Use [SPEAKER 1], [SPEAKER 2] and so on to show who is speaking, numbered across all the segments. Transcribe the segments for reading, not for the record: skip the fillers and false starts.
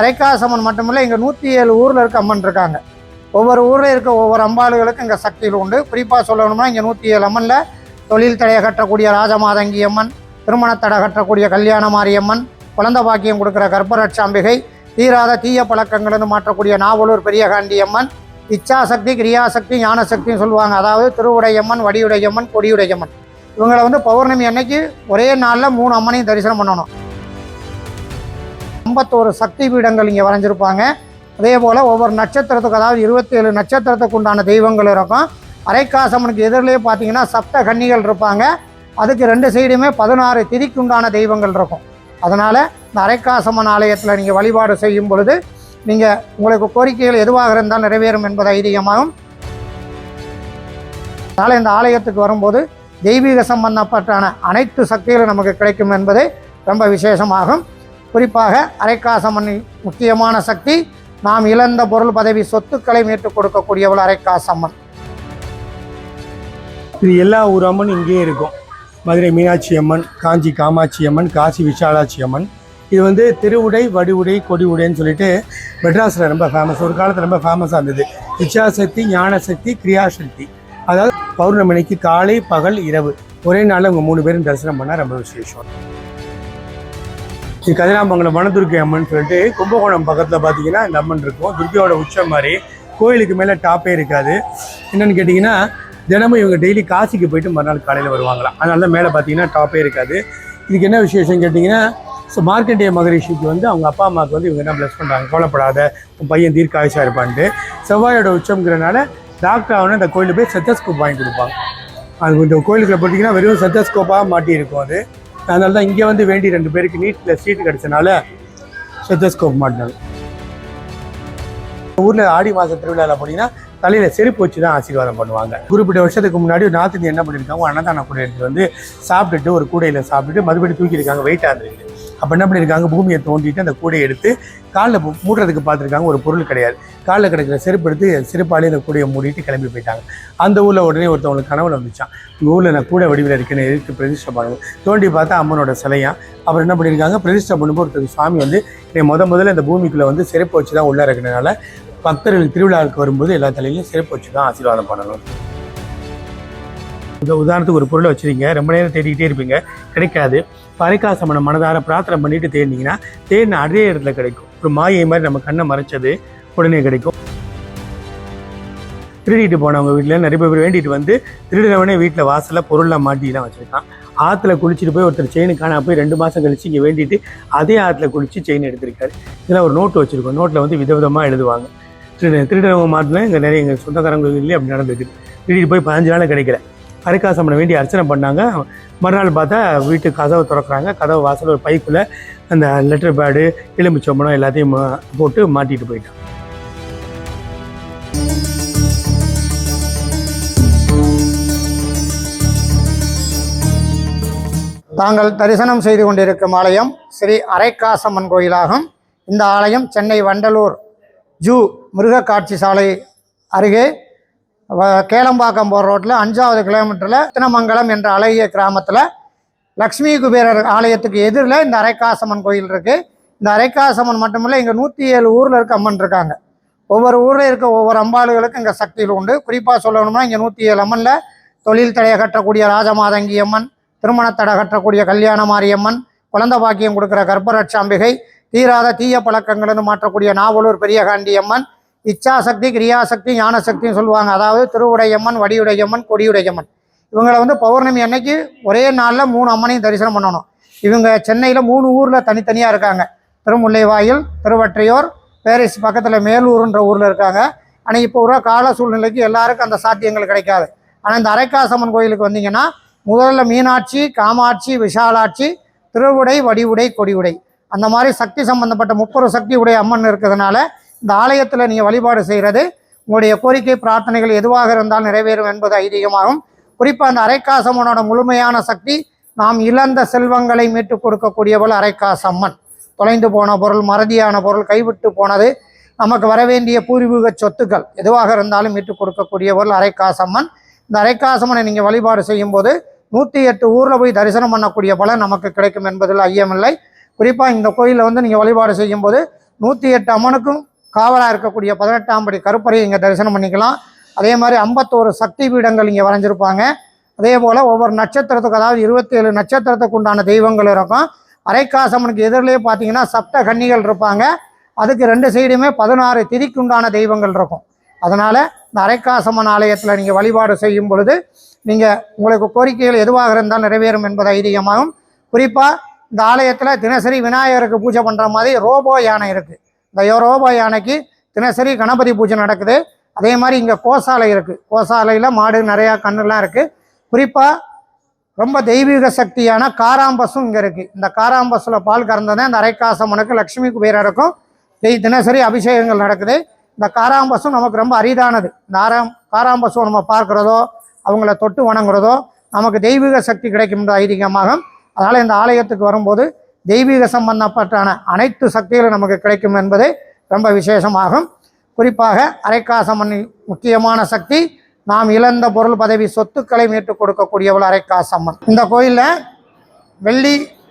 [SPEAKER 1] அரைக்காசம்மன் மட்டுமில்லை, இங்கே 107 ஊரில் இருக்க அம்மன் இருக்காங்க. ஒவ்வொரு ஊரில் இருக்க ஒவ்வொரு அம்பாளுகளுக்கும் இங்கே சக்திகள் உண்டு. குறிப்பாக சொல்லணும்னா இங்கே 107 அம்மனில் தொழில் தடையை கட்டக்கூடிய ராஜமாதங்கி அம்மன், திருமணத்தடை கட்டக்கூடிய கல்யாண மாரியம்மன், குழந்தை பாக்கியம் கொடுக்குற கர்ப்பரட்சாம்பிகை, தீராத தீய பழக்கங்களிலிருந்து மாற்றக்கூடிய நாவலூர் பெரியகாண்டி அம்மன், இச்சாசக்தி, கிரியாசக்தி, ஞானசக்தின்னு சொல்லுவாங்க. அதாவது திருவுடையம்மன், வடிவுடையம்மன், கொடியுடையம்மன். இவங்களை பௌர்ணமி அன்னைக்கு ஒரே நாளில் 3 அம்மனையும் தரிசனம் பண்ணணும். 51 சக்தி பீடங்கள் இங்கே வரைஞ்சிருப்பாங்க. அதே போல் ஒவ்வொரு நட்சத்திரத்துக்கு, அதாவது 27 நட்சத்திரத்துக்கு உண்டான தெய்வங்கள் இருக்கும். அரைக்காசம்மனுக்கு எதிரிலே பார்த்தீங்கன்னா சப்த கன்னிகள் இருப்பாங்க. அதுக்கு 2 சைடுமே 16 திதிக்கு உண்டான தெய்வங்கள் இருக்கும். அதனால் இந்த அரைக்காசம்மன் ஆலயத்தில் நீங்கள் வழிபாடு செய்யும் பொழுது உங்களுக்கு கோரிக்கைகள் எதுவாக இருந்தால் நிறைவேறும் என்பது ஐதீகமாகும். அதனால் இந்த ஆலயத்துக்கு வரும்போது தெய்வீக சம்பந்தப்பட்டான அனைத்து சக்திகளும் நமக்கு கிடைக்கும் என்பது ரொம்ப விசேஷமாகும். குறிப்பாக அரைக்காசம்மனின் முக்கியமான சக்தி, நாம் இழந்த பொருள், பதவி, சொத்துக்களை மீட்டுக் கொடுக்கக்கூடியவள் அரைக்காசம்மன்.
[SPEAKER 2] இது எல்லா ஊர் அம்மன் இங்கேயே இருக்கும். மதுரை மீனாட்சி அம்மன், காஞ்சி காமாட்சி அம்மன், காசி விஷாலாட்சி அம்மன். இது திருவுடை, வடிவுடை, கொடி உடைன்னு சொல்லிட்டு மெட்ராஸில் ரொம்ப ஃபேமஸ். ஒரு காலத்தில் ரொம்ப ஃபேமஸாக இருந்தது. இச்சாசக்தி, ஞானசக்தி, கிரியாசக்தி. அதாவது பௌர்ணமிக்கு காலை, பகல், இரவு ஒரே நாளில் இவங்க 3 பேரும் தரிசனம் பண்ணால் ரொம்ப விசேஷம். இது கதிராமங்கலம் வனதுர்க்கை அம்மன் சொல்லிட்டு கும்பகோணம் பக்கத்தில் பார்த்தீங்கன்னா இந்த அம்மன் இருக்கும். துர்க்கையோட உச்சம் மாதிரி. கோயிலுக்கு மேலே டாப்பே இருக்காது. என்னென்னு கேட்டிங்கன்னா, தினமும் இவங்க டெய்லி காசிக்கு போயிட்டு மறுநாள் காலையில் வருவாங்களாம். அதனால தான் மேலே பார்த்தீங்கன்னா டாப்பே இருக்காது. இதுக்கு என்ன விசேஷம் கேட்டிங்கன்னா, மார்க்கண்டேய மகரிஷிக்கு அவங்க அப்பா அம்மாவுக்கு இவங்க என்ன ப்ளஸ் பண்ணுறாங்க, கவலைப்படாத, உன் பையன் தீர்க்காயுஷாக இருப்பான்ட்டு. செவ்வாயோட உச்சம்ங்கிறனால டாக்டர் ஆகணும் இந்த கோயிலில் போய் செத்தஸ்கோப் வாங்கி கொடுப்பாங்க. அது இந்த கோயிலுக்குள்ள பார்த்தீங்கன்னா வெறும் செத்தஸ்கோப்பாக மாட்டியிருக்கும். அது அதனால தான் இங்கே வேண்டி 2 பேருக்கு நீட்டில் சீட்டு கிடச்சனால செத்தஸ்கோப் மாட்டினாங்க. ஊரில் ஆடி மாத திருவிழாவில் போனீங்கன்னா தலையில் செருப்பு வச்சு தான் ஆசீர்வாதம் பண்ணுவாங்க. குறிப்பிட்ட வருஷத்துக்கு முன்னாடி நார்த் இந்தியா என்ன பண்ணியிருக்காங்க, அன்னதான கூடை எடுத்துட்டு சாப்பிட்டுட்டு ஒரு கூடையில் சாப்பிட்டுட்டு மறுபடியும் தூக்கியிருக்காங்க, வெயிட்டாக இருந்துருக்கு. அப்போ என்ன பண்ணியிருக்காங்க, பூமியை தோண்டிட்டு அந்த கூடையை எடுத்து காலில் மூடுறதுக்கு பார்த்துருக்காங்க. ஒரு பொருள் கிடையாது. காலில் கிடைக்கிற செருப்பு எடுத்து செருப்பாலே இந்த கூடையை மூடிட்டு கிளம்பி போயிட்டாங்க. அந்த ஊரில் உடனே ஒருத்தவங்களுக்கு கனவுல வந்துச்சான், உங்கள் ஊரில் நான் கூடை வடிவில் இருக்கேன்னு எதுக்கு பிரதிஷ்டை பண்ணுவோம். தோண்டி பார்த்தா அம்மனோட சிலையாம். அப்புறம் என்ன பண்ணியிருக்காங்க, பிரதிஷ்டை பண்ணும்போது ஒருத்தர் சுவாமி முதல்ல இந்த பூமிக்குள்ளே செருப்பு வச்சு தான் உள்ளே இருக்கிறதுனால பக்தர்கள் திருவிழாவுக்கு வரும்போது எல்லா தலையிலையும் சிறப்பு வச்சு தான் ஆசீர்வாதம் பண்ணணும். உதாரணத்துக்கு ஒரு பொருளை வச்சுருங்க, ரொம்ப நேரம் தேடிக்கிட்டே இருப்பீங்க, கிடைக்காது. அரைக்காசம்மனை மனதார பிரார்த்தனை பண்ணிட்டு தேடினீங்கன்னா தேடின அதே இடத்துல கிடைக்கும். ஒரு மாயை மாதிரி நம்ம கண்ணை மறைச்சது உடனே கிடைக்கும். திருடிட்டு போனவங்க வீட்டில் நிறைய பேர் வேண்டிட்டு திருடினவனே வீட்டில் வாசலில் பொருள்லாம் மாட்டிலாம் வச்சுருக்கான். ஆற்றுல குளிச்சுட்டு போய் ஒருத்தர் செயின் காணா போய் 2 மாதம் கழிச்சு இங்கே வேண்டிட்டு அதே ஆற்றுல குளித்து செயின் எடுத்திருக்காரு. இதெல்லாம் ஒரு நோட்டு வச்சுருக்கோம். நோட்டில் விதவிதமாக எழுதுவாங்க. திருடவங்க மாட்டில் இங்கே நிறைய எங்கள் சொந்தக்காரங்களுக்கு இல்லையே அப்படி நடந்துருக்கு. திருடிட்டு போய் 15 நாள் கிடைக்கல. அரைக்காசம்மனை வேண்டி அர்ச்சனை பண்ணாங்க. மறுநாள் பார்த்தா வீட்டு கதவை திறக்கிறாங்க. கதவு வாசல் ஒரு பைக்குள்ளே அந்த லெட்டர் பேடு, எலுமிச்சம்பழம் எல்லாத்தையும் போட்டு மாட்டிட்டு போயிட்டாங்க.
[SPEAKER 1] தாங்கள் தரிசனம் செய்து கொண்டிருக்கும் ஆலயம் ஸ்ரீ அரைக்காசம்மன் கோயிலாகும். இந்த ஆலயம் சென்னை வண்டலூர் ஜூ மிருக காட்சி சாலை அருகே கேளம்பாக்கம் போகிற ரோட்டில் 5வது கிலோமீட்டரில் ரத்தினமங்கலம் என்ற அழகிய கிராமத்தில் லக்ஷ்மி குபேரர் ஆலயத்துக்கு எதிரில் இந்த அரைக்காசம்மன் கோயில் இருக்குது. இந்த அரைக்காசம்மன் மட்டுமில்லை, இங்கே 107 ஊரில் இருக்க அம்மன் இருக்காங்க. ஒவ்வொரு ஊரில் இருக்க ஒவ்வொரு அம்பாளுகளுக்கும் இங்கே சக்திகள் உண்டு. குறிப்பாக சொல்லணும்னா இங்கே 107 அம்மனில் தொழில் தடையை கட்டக்கூடிய ராஜமாதங்கி அம்மன், திருமணத்தடை கட்டக்கூடிய கல்யாண மாரியம்மன், குழந்தை பாக்கியம் கொடுக்குற கர்ப்பரட்சாம்பிகை, தீராத தீய பழக்கங்களிலிருந்து மாற்றக்கூடிய நாவலூர் பெரியகாண்டி அம்மன், இச்சாசக்தி, கிரியாசக்தி, ஞானசக்தின்னு சொல்லுவாங்க. அதாவது திருவுடையம்மன், வடிவுடையம்மன், கொடியுடையம்மன். இவங்களை பௌர்ணமி அன்னைக்கு ஒரே நாளில் 3 அம்மனையும் தரிசனம் பண்ணணும். இவங்க சென்னையில் 3 ஊரில் தனித்தனியாக இருக்காங்க. திருமுல்லைவாயில், திருவற்றியூர், பேரிஸ் பக்கத்தில் மேலூருன்ற ஊரில் இருக்காங்க. ஆனால் இப்போ ஒரு கால சூழ்நிலைக்கு எல்லாருக்கும் அந்த சாத்தியங்கள் கிடைக்காது. ஆனால் இந்த அரைக்காசம்மன் கோயிலுக்கு வந்தீங்கன்னா முதல்ல மீனாட்சி, காமாட்சி, விஷாலாட்சி, திருவுடை, வடிவுடை, கொடியுடை, அந்த மாதிரி சக்தி சம்பந்தப்பட்ட 30 சக்தி உடைய அம்மன் இருக்கிறதுனால இந்த ஆலயத்தில் நீங்கள் வழிபாடு செய்கிறது உங்களுடைய கோரிக்கை பிரார்த்தனைகள் எதுவாக இருந்தால் நிறைவேறும் என்பது ஐதீகமாகும். குறிப்பாக அந்த அரைக்காசம்மனோட முழுமையான சக்தி, நாம் இழந்த செல்வங்களை மீட்டுக் கொடுக்கக்கூடியவள் அரைக்காசம்மன். தொலைந்து போன பொருள், மறதியான பொருள், கைவிட்டு போனது, நமக்கு வரவேண்டிய பூர்வீக சொத்துக்கள் எதுவாக இருந்தாலும் மீட்டுக் கொடுக்கக்கூடியவள் அரைக்காசம்மன். இந்த அரைக்காசம்மனை நீங்கள் வழிபாடு செய்யும் போது 108 ஊரில் போய் தரிசனம் பண்ணக்கூடிய பலன் நமக்கு கிடைக்கும் என்பதில் ஐயமில்லை. குறிப்பாக இந்த கோயிலில் நீங்கள் வழிபாடு செய்யும்போது 108 அம்மனுக்கும் காவலாக இருக்கக்கூடிய 18ஆம் படி கருப்பறையை இங்கே தரிசனம் பண்ணிக்கலாம். அதே மாதிரி 51 சக்தி பீடங்கள் இங்கே வரைஞ்சிருப்பாங்க. அதே போல் ஒவ்வொரு நட்சத்திரத்துக்கு, அதாவது 27 நட்சத்திரத்துக்கு உண்டான தெய்வங்கள் இருக்கும். அரைக்காசம்மனுக்கு எதிரிலே பார்த்தீங்கன்னா சப்த கன்னிகள் இருப்பாங்க. அதுக்கு 2 சைடுமே 16 திதிக்கு உண்டான தெய்வங்கள் இருக்கும். அதனால் இந்த அரைக்காசம்மன் ஆலயத்தில் நீங்கள் வழிபாடு செய்யும் பொழுது நீங்கள் உங்களுக்கு கோரிக்கைகள் எதுவாக இருந்தால் நிறைவேறும் என்பது ஐதீகமாகும். குறிப்பாக இந்த ஆலயத்தில் தினசரி விநாயகருக்கு பூஜை பண்ணுற மாதிரி ரோபோ யானை இருக்குது. இந்த ரோபோ யானைக்கு தினசரி கணபதி பூஜை நடக்குது. அதே மாதிரி இங்கே கோசாலை இருக்குது. கோசாலையில் மாடு நிறையா கண்ணுலாம் இருக்குது. குறிப்பாக ரொம்ப தெய்வீக சக்தியான காராம்பஸும் இங்கே இருக்குது. இந்த காராம்பஸில் பால் கறந்ததான் இந்த அரைக்காசம்மனுக்கு லக்ஷ்மி குபேரருக்கும் தினசரி அபிஷேகங்கள் நடக்குது. இந்த காராம்பஸும் நமக்கு ரொம்ப அரிதானது. இந்த காராம்பஸும் நம்ம பார்க்குறதோ அவங்கள தொட்டு வணங்குறதோ நமக்கு தெய்வீக சக்தி கிடைக்கும் என்ற ஐதீகமாகும். அதனால் இந்த ஆலயத்துக்கு வரும்போது தெய்வீக சம்பந்தப்பட்டான அனைத்து சக்திகளும் நமக்கு கிடைக்கும் என்பது ரொம்ப விசேஷமாகும். குறிப்பாக அரைக்காசம்மன் முக்கியமான சக்தி நாம் இழந்த பொருள் பதவி சொத்துக்களை மீட்டுக் கொடுக்கக்கூடியவள் அரைக்காசம்மன். இந்த கோயிலில்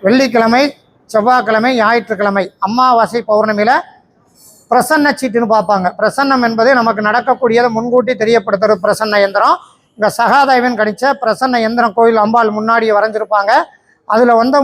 [SPEAKER 1] வெள்ளிக்கிழமை, செவ்வாய்க்கிழமை, ஞாயிற்றுக்கிழமை, அமாவாசை, பௌர்ணமியில் பிரசன்ன சீட்டுன்னு பார்ப்பாங்க. பிரசன்னம் என்பது நமக்கு நடக்கக்கூடியதை முன்கூட்டி தெரியப்படுத்துறது பிரசன்ன எந்திரம். இங்கே சகாதேவன் கணிச்ச பிரசன்ன எந்திரம் கோயில் அம்பாள் முன்னாடியே வரைஞ்சிருப்பாங்க. அதில் வந்து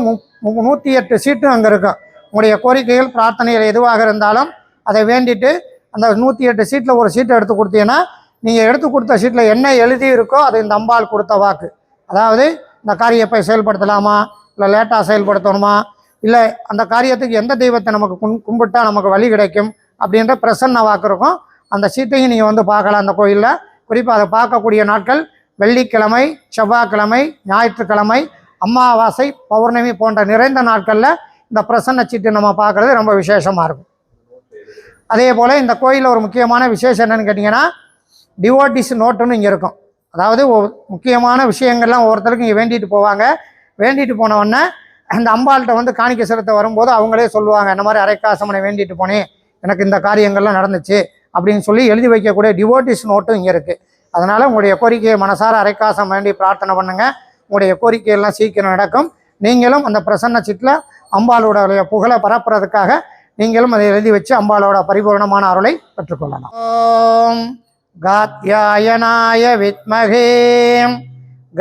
[SPEAKER 1] 108 சீட்டும் அங்கே இருக்கும். உங்களுடைய கோரிக்கைகள் பிரார்த்தனைகள் எதுவாக இருந்தாலும் அதை வேண்டிட்டு அந்த 108 சீட்டில் ஒரு சீட்டை எடுத்து கொடுத்தீங்கன்னா நீங்கள் எடுத்து கொடுத்த சீட்டில் என்ன எழுதி இருக்கோ அது இந்த அம்பாள் கொடுத்த வாக்கு. அதாவது இந்த காரியத்தை செயல்படுத்தலாமா, இல்லை லேட்டாக செயல்படுத்தணுமா, இல்லை அந்த காரியத்துக்கு எந்த தெய்வத்தை நமக்கு கும்பிட்டா நமக்கு வழி கிடைக்கும் அப்படின்ற பிரசன்ன வாக்கு இருக்கும். அந்த சீட்டையும் நீங்கள் வந்து பார்க்கலாம் அந்த கோயிலில். குறிப்பாக அதை பார்க்கக்கூடிய நாட்கள் வெள்ளிக்கிழமை, செவ்வாய்க்கிழமை, ஞாயிற்றுக்கிழமை, அமாவாசை, பௌர்ணமி போன்ற நிறைந்த நாட்களில் இந்த பிரசன்ன சீட்டு நம்ம பார்க்குறது ரொம்ப விசேஷமாக இருக்கும். அதே போல் இந்த கோயிலில் ஒரு முக்கியமான விசேஷம் என்னென்னு கேட்டிங்கன்னா டிவோட்டிஸ் நோட்டுன்னு இங்கே இருக்கும். அதாவது முக்கியமான விஷயங்கள்லாம் ஒவ்வொருத்தருக்கும் இங்கே வேண்டிட்டு போவாங்க. வேண்டிட்டு போனவுடனே அந்த அம்பாள்கிட்ட வந்து காணிக்கை செலுத்த வரும்போது அவங்களே சொல்லுவாங்க, இந்த மாதிரி அரைக்காசம்மனை வேண்டிட்டு போனேன், எனக்கு இந்த காரியங்கள்லாம் நடந்துச்சு அப்படின்னு சொல்லி எழுதி வைக்கக்கூடிய டிவோட்டிஸ் நோட்டும் இங்கே இருக்குது. அதனால் உங்களுடைய கோரிக்கையை மனசார அரைக்காசம் வேண்டி பிரார்த்தனை பண்ணுங்கள். உங்களுடைய கோரிக்கையெல்லாம் சீக்கிரம் நடக்கும். நீங்களும் அந்த பிரசன்ன சீட்டில் அம்பாளோட புகழை பரப்புறதுக்காக நீங்களும் அதை எழுதி வச்சு அம்பாளோட பரிபூர்ணமான அருளை பெற்றுக்கொள்ளலாம். ஓம் காத்யாயனாய வித்மகே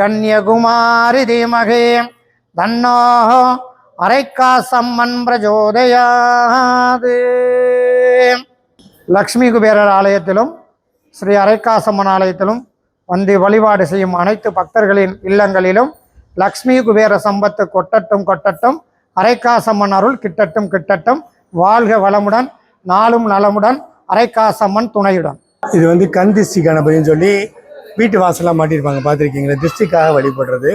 [SPEAKER 1] கண்யகுமாரி தீமகே தன்னோ அரைக்காசம்மன் பிரஜோதயாது. லக்ஷ்மி குபேரர் ஆலயத்திலும் ஸ்ரீ அரைக்காசம்மன் ஆலயத்திலும் வந்து வழிபாடு செய்யும் அனைத்து பக்தர்களின் இல்லங்களிலும் லக்ஷ்மி குபேர சம்பத்து கொட்டட்டும் கொட்டட்டும், அரைக்காசம்மன் அருள் கிட்டட்டும் கிட்டட்டும். வாழ்க வளமுடன், நாளும் நலமுடன், அரைக்காசம்மன் துணையுடன்.
[SPEAKER 2] இது வந்து கண் திஷ்டி கணபதினு சொல்லி வீட்டு வாசலாக மாட்டியிருப்பாங்க, பார்த்துருக்கீங்களா? திருஷ்டிக்காக வழிபடுறது.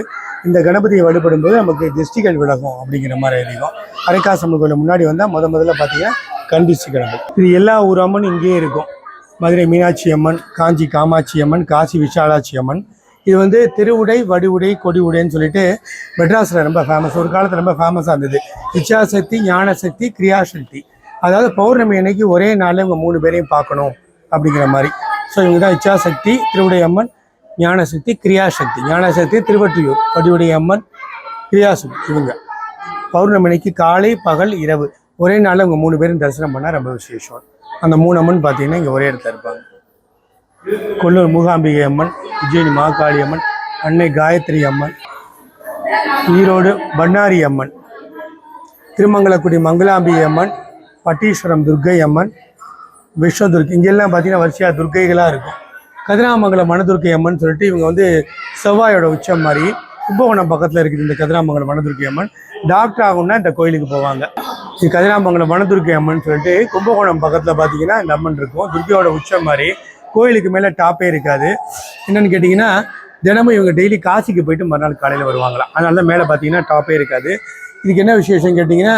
[SPEAKER 2] இந்த கணபதியை வழிபடும்போது நமக்கு திருஷ்டிகள் விலகும் அப்படிங்கிற மாதிரி அதிகம். அரைக்காசம்மன் கோயிலுக்கு முன்னாடி வந்தால் முதல்ல பார்த்தீங்கன்னா கண் திஷ்டி கணபதி. இது எல்லா ஊர் அம்மன் இங்கேயே இருக்கும். மதுரை மீனாட்சி அம்மன், காஞ்சி காமாட்சி அம்மன், காசி விஷாலாட்சி அம்மன். இது வந்து திருவுடை, வடிவுடை, கொடி உடைன்னு சொல்லிட்டு மெட்ராஸில் ரொம்ப ஃபேமஸ். ஒரு காலத்தில் ரொம்ப ஃபேமஸாக இருந்தது. இச்சாசக்தி, ஞானசக்தி, கிரியாசக்தி. அதாவது பௌர்ணமி அன்னைக்கு ஒரே நாளில் இவங்க 3 பேரையும் பார்க்கணும் அப்படிங்கிற மாதிரி. ஸோ இவங்க தான் இச்சாசக்தி, திருவுடை அம்மன், ஞானசக்தி, கிரியாசக்தி. ஞானசக்தி திருவற்றியூர், வடிவுடை அம்மன், கிரியாசக்தி. இவங்க பௌர்ணமி அன்னைக்கு காலை, பகல், இரவு ஒரே நாளில் இவங்க 3 பேரும் தரிசனம் பண்ணால் ரொம்ப விசேஷம். அந்த 3 அம்மன் பார்த்தீங்கன்னா இங்கே ஒரே இடத்துல இருப்பாங்க. கொல்லூர் மூகாம்பிகை அம்மன், உஜ்ஜயினி மாகாளி அம்மன், அன்னை காயத்ரி அம்மன், ஈரோடு பண்ணாரி அம்மன், திருமங்கலக்குடி மங்களாம்பிகை அம்மன், பட்டீஸ்வரம் துர்க்கை அம்மன், விஸ்வதுர்க்கை. இங்கெல்லாம் பார்த்தீங்கன்னா வரிசையாக துர்க்கைகளாக இருக்கும். கதிராமங்கலம் மணதுர்க்கை அம்மன் சொல்லிட்டு இவங்க வந்து செவ்வாயோட உச்சம் மாதிரி. கும்பகோணம் பக்கத்தில் இருக்குது இந்த கதிராமங்கலம் மணதுர்க்கை அம்மன். டாக்டர் ஆகும்னா இந்த கோயிலுக்கு போவாங்க. இது கதிராமங்கலம் மணதுர்க்கை அம்மன் சொல்லிட்டு கும்பகோணம் பக்கத்தில் பார்த்தீங்கன்னா இந்த அம்மன் இருக்கும். துர்க்கையோட உச்சம் மாதிரி. கோயிலுக்கு மேலே டாப்பே இருக்காது. என்னென்னு கேட்டிங்கன்னா தினமும் இவங்க டெய்லி காசிக்கு போயிட்டு மறுநாள் காலையில் வருவாங்களாம். அதனால தான் மேலே பார்த்தீங்கன்னா டாப்பே இருக்காது. இதுக்கு என்ன விசேஷம் கேட்டிங்கன்னா,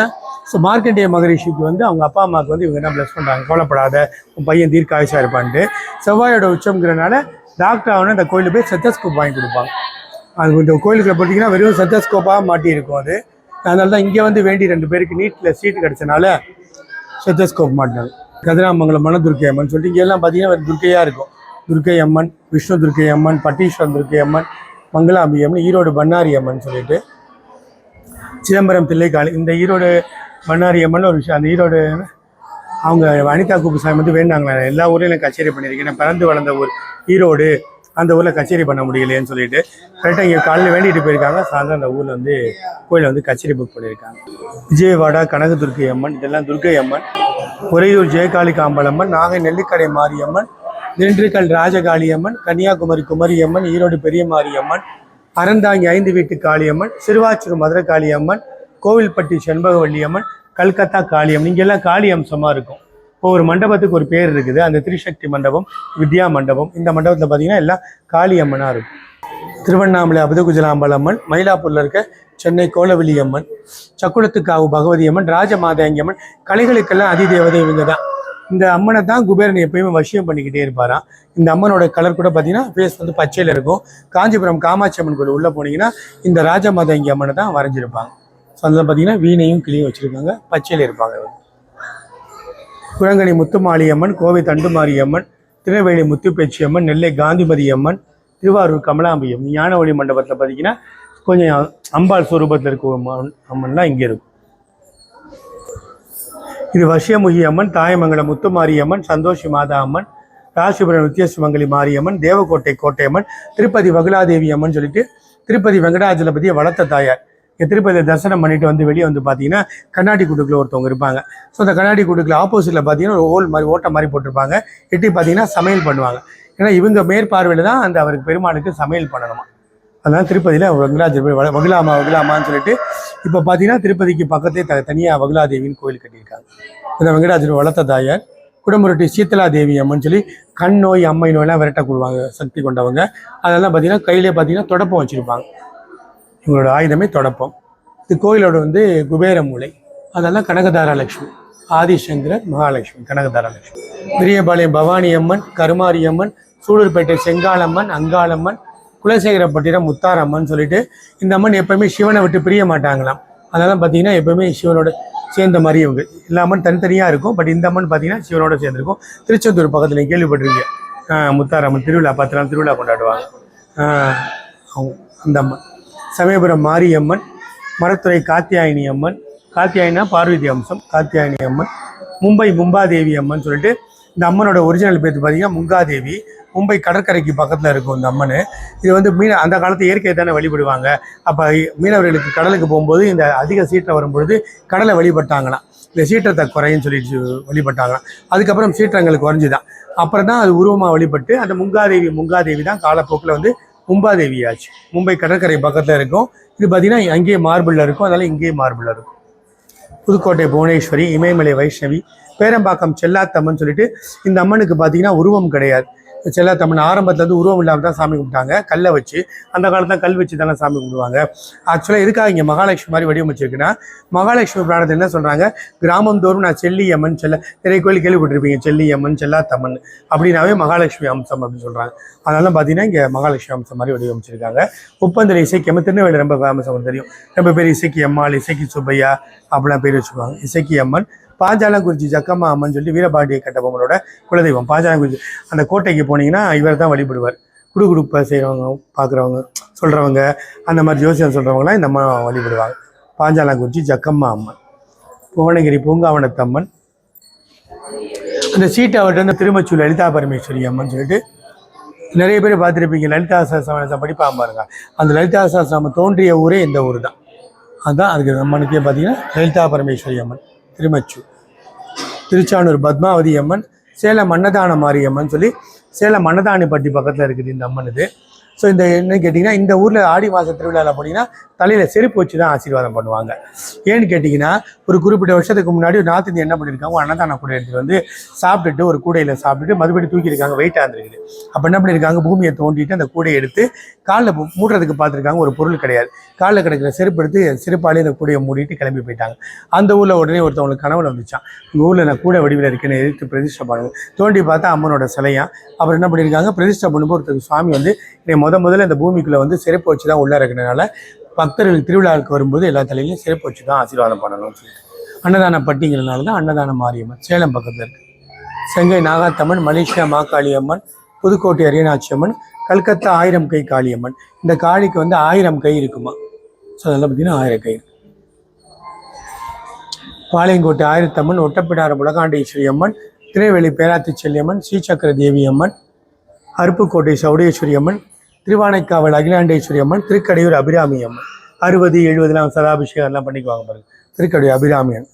[SPEAKER 2] ஸோ மார்க்கண்டேய மகரிஷிக்கு வந்து அவங்க அப்பா அம்மாவுக்கு வந்து இவங்க என்ன ப்ளஸ் பண்ணுறாங்க, கவலைப்படாத உன் பையன் தீர்க்காயுஷா இருப்பான்ட்டு. செவ்வாயோட உச்சம்ங்கிறனால டாக்டர் ஆகணும் இந்த கோயிலுக்கு போய் செத்தஸ்கோப் வாங்கி கொடுப்பாங்க. அது இந்த கோயிலுக்குள்ள பார்த்தீங்கன்னா வெறும் செத்தஸ்கோப்பாக மாட்டி இருக்கும் அது. அதனால தான் இங்கே வந்து வேண்டி 2 பேருக்கு நீட்டில் சீட்டு கிடச்சனால செத்தஸ்கோப் மாட்டினாங்க. கதிராமங்கலம் மணதுர்க்கை அம்மன் சொல்லிட்டு இங்கே எல்லாம் பார்த்தீங்கன்னா துர்க்கையாக இருக்கும். துர்க்கை அம்மன், விஷ்ணு துர்க்கை அம்மன், பட்டீஸ்வரம் துர்க்கை அம்மன், மங்களாம்பிகை அம்மன், ஈரோடு பண்ணாரி அம்மன் சொல்லிட்டு சிதம்பரம் தில்லைக்காளி. இந்த ஈரோடு பண்ணாரி அம்மன் ஒரு விஷயம். அந்த ஈரோடு அவங்க அனிதா குப்புசாமி வந்து வேண்டாங்களா, எல்லா ஊர்லேயும் கச்சேரி பண்ணியிருக்கேன், நான் பிறந்து வளர்ந்த ஊர் ஈரோடு, அந்த ஊரில் கச்சேரி பண்ண முடியலையேன்னு சொல்லிட்டு கரெக்டாக இங்கே காலையில் வேண்டிட்டு போயிருக்காங்க. சாயந்தரம் அந்த ஊரில் வந்து கோயிலில் வந்து கச்சேரி புக் பண்ணியிருக்காங்க. விஜயவாடா கனகதுர்க்கை அம்மன், இதெல்லாம் துர்க்கை அம்மன். உறையூர் ஜெயகாளிகாம்பலம்மன், நாகை நெல்லிக்கடை மாரியம்மன், திண்டுக்கல் ராஜகாளியம்மன், கன்னியாகுமரி குமரியம்மன், ஈரோடு பெரிய மாரியம்மன், அறந்தாங்கி 5 வீட்டு காளியம்மன், சிறுவாச்சூர் மதுரை காளியம்மன், கோவில்பட்டி செண்பகவல்லியம்மன், கல்கத்தா காளியம்மன். இங்கெல்லாம் காளி அம்சமாக இருக்கும். இப்போ ஒரு மண்டபத்துக்கு ஒரு பேர் இருக்குது. அந்த திரிசக்தி மண்டபம், வித்யா மண்டபம். இந்த மண்டபத்தில் பார்த்தீங்கன்னா எல்லாம் காளியம்மனாக இருக்கும். திருவண்ணாமலை அபதகுஜலாம்பலம்மன், மயிலாப்பூரில் இருக்க சென்னை கோலவெளி அம்மன், சக்குளத்துக்காவு பகவதி அம்மன், ராஜமாதாங்கி அம்மன். கலைகளுக்கெல்லாம் அதிதேவதை இவங்க தான். இந்த அம்மனை தான் குபேரன் எப்பயுமே வசியம் பண்ணிக்கிட்டே இருப்பாராம். இந்த அம்மனோட கலர் கூட பார்த்தீங்கன்னா ஃபேஸ் வந்து பச்சையில் இருக்கும். காஞ்சிபுரம் காமாட்சி அம்மன் கோயில் உள்ளே போனீங்கன்னா இந்த ராஜமாதாங்கி அம்மனை தான் வரைஞ்சிருப்பாங்க. ஸோ அதில் பார்த்தீங்கன்னா வீணையும் கிளியும் வச்சுருக்காங்க, பச்சையில் இருப்பாங்க. குரங்கணி முத்துமாளி அம்மன், கோவை தண்டுமாரி அம்மன், திருநெல்வேலி முத்துப்பேச்சி அம்மன், நெல்லை காந்திமதி அம்மன், திருவாரூர் கமலாம்பி அம்மன். ஞான ஒளி மண்டபத்தில் பார்த்தீங்கன்னா கொஞ்சம் அம்பாள் ஸ்வரூபத்தில் இருக்க அம்மன்லாம் இங்கே இருக்கும். இது வசியமுகி அம்மன், தாயமங்கலம் முத்துமாரி அம்மன், சந்தோஷி மாதா அம்மன், ராசிபுரம் வித்தியாசமங்கலி மாரியம்மன், தேவக்கோட்டை கோட்டையம்மன், திருப்பதி வகுலாதேவி அம்மன் சொல்லிட்டு திருப்பதி வெங்கடாஜலபதியை வளர்த்த தாயார். இங்கே திருப்பதி தரிசனம் பண்ணிட்டு வந்து வெளியே வந்து பார்த்தீங்கன்னா கண்ணாடி கூட்டுக்குள்ள ஒருத்தவங்க இருப்பாங்க. ஸோ அந்த கண்ணாடி கூட்டுக்குள்ள ஆப்போசிட்டில் பார்த்தீங்கன்னா ஒரு ஹோல் மாதிரி ஓட்டை மாதிரி போட்டிருப்பாங்க. எட்டி பார்த்தீங்கன்னா சமையல் பண்ணுவாங்க. ஏன்னா இவங்க மேற்பார்வையில் தான் அந்த அவருக்கு பெருமாளுக்கு சமையல் பண்ணணுமா. அதனால திருப்பதியில் வெங்கடாஜலபதி வகுலாமான்னு சொல்லிட்டு இப்போ பார்த்தீங்கன்னா திருப்பதிக்கு பக்கத்தே தனியாக வகுலாதேவின்னு கோயில் கட்டியிருக்காங்க. இந்த வெங்கடாஜலபதி வளர்த்த தாயார். குடமுருட்டி சீத்தலா தேவி அம்மன் சொல்லி கண் நோய் அம்மை நோயெல்லாம் விரட்ட கொடுவாங்க சக்தி கொண்டவங்க. அதெல்லாம் பார்த்தீங்கன்னா கையிலே பார்த்தீங்கன்னா தொடப்பம் வச்சுருப்பாங்க. இவங்களோட ஆயுதமே தொடப்பம். இது கோயிலோட வந்து குபேர மூலை. அதெல்லாம் கனகதாரலட்சுமி, ஆதிசங்கரர், மகாலட்சுமி, கனகதாரலட்சுமி. பெரியபாளையம் பவானி அம்மன், கருமாரி அம்மன், சூலூர்பேட்டை செங்காலம்மன், அங்காளம்மன், குலசேகரப்பட்டினம் முத்தாரம்மன் சொல்லிட்டு இந்த அம்மன் எப்பவுமே சிவனை விட்டு பிரிய மாட்டாங்களாம். அதெல்லாம் பார்த்தீங்கன்னா எப்பவுமே சிவனோட சேர்ந்த மாதிரி இவங்க எல்லா அம்மன் தனித்தனியாக இருக்கும். பட் இந்த அம்மன் பார்த்தீங்கன்னா சிவனோட சேர்ந்துருக்கும். திருச்செந்தூர் பக்கத்தில் கேள்விப்பட்டிருக்கீங்க, முத்தாரம்மன் திருவிழா 10 நாள் திருவிழா கொண்டாடுவாங்க. அந்த அம்மன். சமயபுரம் மாரியம்மன், மரத்துறை காத்தியாயினி அம்மன், காத்தியாயினா பார்வதி அம்சம், காத்தியாயினி அம்மன். மும்பை மும்பாதேவி அம்மன் சொல்லிட்டு இந்த அம்மனோட ஒரிஜினல் பேர் பார்த்தீங்கன்னா முங்காதேவி. மும்பை கடற்கரைக்கு பக்கத்தில் இருக்கும் இந்த அம்மன். இது வந்து அந்த காலத்து இயற்கையை தானே வழிபடுவாங்க. அப்போ மீனவர்களுக்கு கடலுக்கு போகும்போது இந்த அதிக சீற்றம் வரும்பொழுது கடலை வழிபட்டாங்களாம். இந்த சீற்றத்தை குறைன்னு சொல்லிட்டு வழிபட்டாங்களாம். அதுக்கப்புறம் சீற்றங்களுக்கு குறைஞ்சிதான். அப்புறம் தான் அது உருவமாக வழிபட்டு அந்த முங்காதேவி தான் காலப்போக்கில் வந்து மும்பாதேவி ஆச்சு. மும்பை கடற்கரை பக்கத்தில் இருக்கும். இது பார்த்தீங்கன்னா அங்கேயே மார்பிளில் இருக்கும். அதனால் இங்கேயே மார்பிளில் இருக்கும். புதுக்கோட்டை புவனேஸ்வரி, இமயமலை வைஷ்ணவி, பேரம்பாக்கம் செல்லாத்தம்மன் சொல்லிட்டு இந்த அம்மனுக்கு பார்த்தீங்கன்னா உருவம் கிடையாது. செல்லாத்தம்மன் ஆரம்பத்தில் வந்து உருவம் இல்லாமல் தான் சாமி கும்பிட்டாங்க, கல்லை வச்சு. அந்த காலத்தில் கல் வச்சு தானே சாமி கும்பிடுவாங்க. ஆக்சுவலாக எதுக்காக இங்கே மகாலட்சுமி மாதிரி வடிவமைச்சிருக்குன்னா, மகாலட்சுமி புராணத்தில் என்ன சொல்கிறாங்க, கிராமம் தோறும் நான் செல்லியம்மன் நிறைய கோயில் கேள்விப்பட்டிருப்பீங்க, செல்லியம்மன் செல்லாத்தம்மன் அப்படின்னாவே மகாலட்சுமி அம்சம் அப்படின்னு சொல்கிறாங்க. அதனால பார்த்தீங்கன்னா இங்கே மகாலட்சுமி அம்சம் மாதிரி வடிவமைச்சிருக்காங்க. உப்பந்தலை இசைக்கியம்மன் திருநெல்வேலி ரொம்ப ஃபேமஸ் தெரியும். ரொம்ப பேர் இசைக்கி அம்மாள், இசைக்கி சுப்பையா அப்படிலாம் பேர் வச்சுக்குவாங்க. இசைக்கி அம்மன். பாஞ்சாலங்குறிச்சி ஜக்கம்மா அம்மன் சொல்லிட்டு வீரபாண்டிய கட்டபொம்மனோட குலதெய்வம். பாஞ்சாலங்குறிச்சி அந்த கோட்டைக்கு போனீங்கன்னா இவர் தான் வழிபடுவார். குடுகுடுப்பை செய்கிறவங்க, பார்க்குறவங்க, சொல்கிறவங்க, அந்த மாதிரி ஜோசியம் சொல்கிறவங்களாம் இந்த அம்மா வழிபடுவாங்க. பாஞ்சாலங்குறிச்சி ஜக்கம்மா அம்மன். புவனகிரி பூங்காவனத்தம்மன். அந்த சீட்டை அவர்கிட்ட வந்து திருமச்சூர் லலிதா பரமேஸ்வரி அம்மன் சொல்லிட்டு நிறைய பேர் பார்த்துருப்பீங்க. லலிதா சஹஸ்ரநாமம் படிப்பாங்க பாருங்க. அந்த லலிதா சஹஸ்ரநாமம் தோன்றிய ஊரே இந்த ஊர் தான். அதுதான் அதுக்கு அம்மனுக்கே பார்த்தீங்கன்னா லலிதா பரமேஸ்வரி அம்மன் திருமச்சூர். திருச்சானூர் பத்மாவதி அம்மன், சேலம் அன்னதான மாரியம்மன் சொல்லி சேலம் அன்னதானிப்பட்டி பக்கத்தில் இருக்குது இந்த அம்மன். இது ஸோ இந்த என்னன்னு கேட்டிங்கன்னா, இந்த ஊரில் ஆடி மாத திருவிழாவில் போனீங்கன்னா தலையில் செருப்பு வச்சு தான் ஆசீர்வாதம் பண்ணுவாங்க. ஏன்னு கேட்டிங்கன்னா, ஒரு குறிப்பிட்ட வருஷத்துக்கு முன்னாடி ஒரு நார்த் இந்தியா என்ன பண்ணியிருக்காங்க, அன்னதான கூடை எடுத்துகிட்டு வந்து சாப்பிட்டுட்டு ஒரு கூடையில் சாப்பிட்டுட்டு மறுபடியும் தூக்கியிருக்காங்க, வெயிட்டாக இருந்திருக்குது. அப்போ என்ன பண்ணியிருக்காங்க, பூமியை தோண்டிட்டு அந்த கூடையை எடுத்து காலில் மூடுறதுக்கு பார்த்துருக்காங்க. ஒரு பொருள் கிடையாது, காலில் கிடைக்கிற செருப்பு எடுத்து செருப்பாலே அந்த கூடையை மூடிட்டு கிளம்பி போயிட்டாங்க. அந்த ஊரில் உடனே ஒருத்தவங்களுக்கு கனவுல வந்துச்சான், உங்கள் ஊரில் நான் கூடை வடிவில் இருக்கேன்னு எதிர்த்து பிரதிஷ்டை பண்ணுங்க. தோண்டி பார்த்தா அம்மனோட சிலையா. அப்புறம் என்ன பண்ணியிருக்காங்க, பிரதிஷ்டை பண்ணும்போது ஒருத்தர் சுவாமி வந்து முதல்ல இந்த பூமிக்குள்ளே வந்து செருப்பு வச்சு தான் உள்ளே இருக்கிறதுனால பக்தர்கள் திருவிழாவுக்கு வரும்போது எல்லா தலையிலையும் சிறப்பு வச்சு தான் ஆசீர்வாதம் பண்ணணும்னு சொல்லிட்டு அன்னதான பட்டிங்கிறதுனால தான் அன்னதான மாரியம்மன் சேலம் பக்கத்தில் இருக்குது. செங்கை நாகாத்தம்மன், மலேசியா மாகாளி அம்மன், புதுக்கோட்டை அரியநாச்சி அம்மன், கல்கத்தா 1000 கை காளியம்மன். இந்த காளிக்கு வந்து 1000 கை இருக்குமா. ஸோ அதெல்லாம் பார்த்தீங்கன்னா 1000 கை இருக்கு. பாளையங்கோட்டை ஆயிரத்தம்மன், ஒட்டப்பிடாரம் உலகாண்டேஸ்வரி அம்மன், திருநெல்வேலி பேராத்தி செல்லியம்மன், ஸ்ரீசக்கர தேவி அம்மன், அருப்புக்கோட்டை சௌடேஸ்வரி அம்மன், திருவானைக்காவல் அகிலாண்டேஸ்வரி அம்மன், திருக்கடையூர் அபிராமி அம்மன். 60, 70 சதாபிஷேகம் எல்லாம் பண்ணிக்குவாங்க பாருங்க. திருக்கடையூர் அபிராமி அம்மன்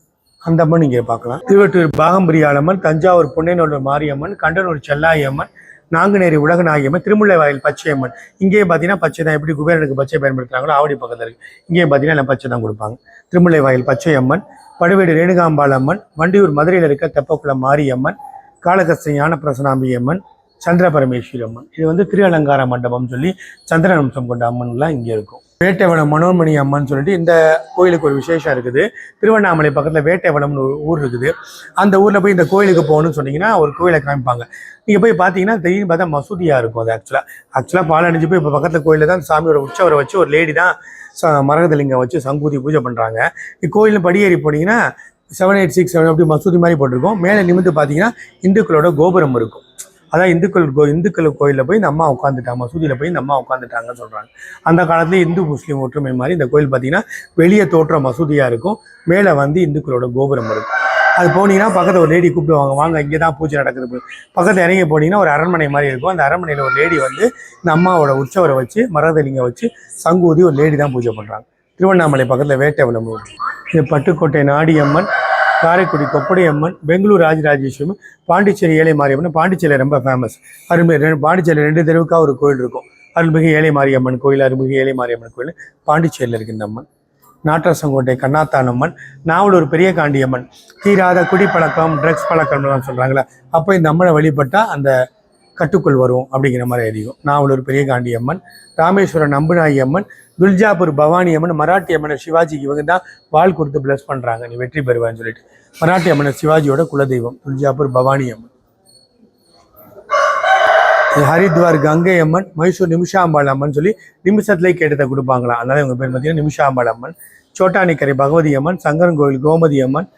[SPEAKER 2] அந்த அம்மன் இங்கே பார்க்கலாம். திருவட்டூர் பாகம்பிரியாளம்மன், தஞ்சாவூர் புன்னைநல்லூர் மாரியம்மன், கண்டனூர் செல்லாயி அம்மன், நாங்குநேரி உலகநாயகம்மன், திருமுல்லைவாயில் பச்சையம்மன். இங்கேயும் பார்த்தீங்கன்னா பச்சை தான், எப்படி குபேரனுக்கு பச்சை பயன்படுத்துகிறாங்களோ ஆவடி பக்கத்தில் இருக்குது. இங்கேயும் பார்த்தீங்கன்னா எல்லாம் பச்சை தான் கொடுப்பாங்க. திருமுல்லைவாயில் பச்சையம்மன், படுவேடு ரேணுகாம்பாள் அம்மன், வண்டியூர் மதுரையில் இருக்க தெப்பக்குளம் மாரியம்மன், காளகஸ்தி ஞான பிரசனாம்பி அம்மன், சந்திர பரமேஸ்வரி அம்மன். இது வந்து திரு அலங்கார மண்டபம் சொல்லி சந்திரன் அம்சம் கொண்ட அம்மன்லாம் இங்கே இருக்கும். வேட்டைவனம் மனோன்மணி அம்மன் சொல்லிட்டு இந்த கோயிலுக்கு ஒரு விசேஷம் இருக்குது. திருவண்ணாமலை பக்கத்தில் வேட்டைவனம்னு ஒரு ஊர் இருக்குது. அந்த ஊரில் போய் இந்த கோயிலுக்கு போகணும்னு சொன்னீங்கன்னா ஒரு கோயிலை காமிப்பாங்க. நீங்கள் போய் பார்த்தீங்கன்னா திடீர்னு பார்த்தா மசூதியாக இருக்கும். அது ஆக்சுவலாக பாலடைஞ்சு போய் இப்போ பக்கத்தில் கோயிலில் தான் சாமியோட உற்சவரை வச்சு ஒரு லேடி தான் மரகதலிங்கம் வச்சு சங்கூதி பூஜை பண்ணுறாங்க. இக்கோயிலில் படியேறி போனீங்கன்னா 786 அப்படி மசூதி மாதிரி போட்டிருக்கோம். மேலே நிமிர்ந்து பார்த்தீங்கன்னா இந்துக்களோட கோபுரம் இருக்கும். அதான் இந்துக்கள் கோயிலில் போய் இந்த அம்மா உட்காந்துட்டாங்க, மசூதியில் போய் இந்த அம்மா உட்காந்துட்டாங்கன்னு சொல்கிறாங்க. அந்த காலத்துலேயே இந்து முஸ்லீம் ஒற்றுமை மாதிரி இந்த கோயில் பார்த்தீங்கன்னா வெளியே தோற்ற மசூதியாக இருக்கும், மேலே வந்து இந்துக்களோட கோபுரம் இருக்கும். அது போனீங்கன்னா பக்கத்தில் ஒரு லேடி கூப்பிடுவாங்க, வாங்க இங்கே தான் பூஜை நடக்குது. பக்கத்தில் இறங்கி போனீங்கன்னா ஒரு அரண்மனை மாதிரி இருக்கும். அந்த அரண்மனையில் ஒரு லேடி வந்து இந்த அம்மாவோட உற்சவரை வச்சு மரதலிங்கம் வச்சு சங்கூதி ஒரு லேடி தான் பூஜை பண்ணுறாங்க. திருவண்ணாமலை பக்கத்தில் வேட்டைவனம். இது பட்டுக்கோட்டை நாடியம்மன், காரைக்குடி கொப்படை அம்மன், பெங்களூர் ராஜராஜேஸ்வரி, பாண்டிச்சேரி ஏழை மாரியம்மன். பாண்டிச்சேரி ரொம்ப ஃபேமஸ். அருள்மிகு பாண்டிச்சேரி 2 தெருவுக்காக ஒரு கோயில் இருக்கும். அருள்மிகு ஏழை மாரியம்மன் கோயில், அருள்மிகு ஏழை மாரியம்மன் கோயில் பாண்டிச்சேரியில் இருக்கு இந்த அம்மன். நாட்டரசங்கோட்டை கண்ணாத்தான் அம்மன், நாவலூர் பெரிய காண்டியம்மன். தீராத குடிப்பழக்கம், ட்ரக்ஸ் பழக்கம்லாம் சொல்கிறாங்களே, அப்போ இந்த அம்மனை வழிபட்டால் அந்த கட்டுக்குள் வரும் அப்படிங்கிற மாதிரி அதிகம். நாவலூர் பெரிய காண்டியம்மன், ராமேஸ்வரம் நம்புநாயி அம்மன், துல்ஜாபூர் பவானி அம்மன். மராட்டி அம்மனை சிவாஜிக்கு இவங்க தான் வாள் கொடுத்து பிளஸ் பண்ணுறாங்க, நீ வெற்றி பெறுவான்னு சொல்லிட்டு. மராட்டி அம்மனை சிவாஜியோட குலதெய்வம் துல்ஜாபூர் பவானி அம்மன். ஹரித்வார் கங்கை அம்மன், மைசூர் நிமிஷாம்பாள் அம்மன் சொல்லி நிமிஷத்துலேயே கேட்டதை கொடுப்பாங்களாம், அதனால இவங்க பேர் பார்த்தீங்கன்னா நிமிஷாம்பாள் அம்மன். சோட்டானிக்கரை பகவதி அம்மன், சங்கரன்கோவில் கோமதி அம்மன்,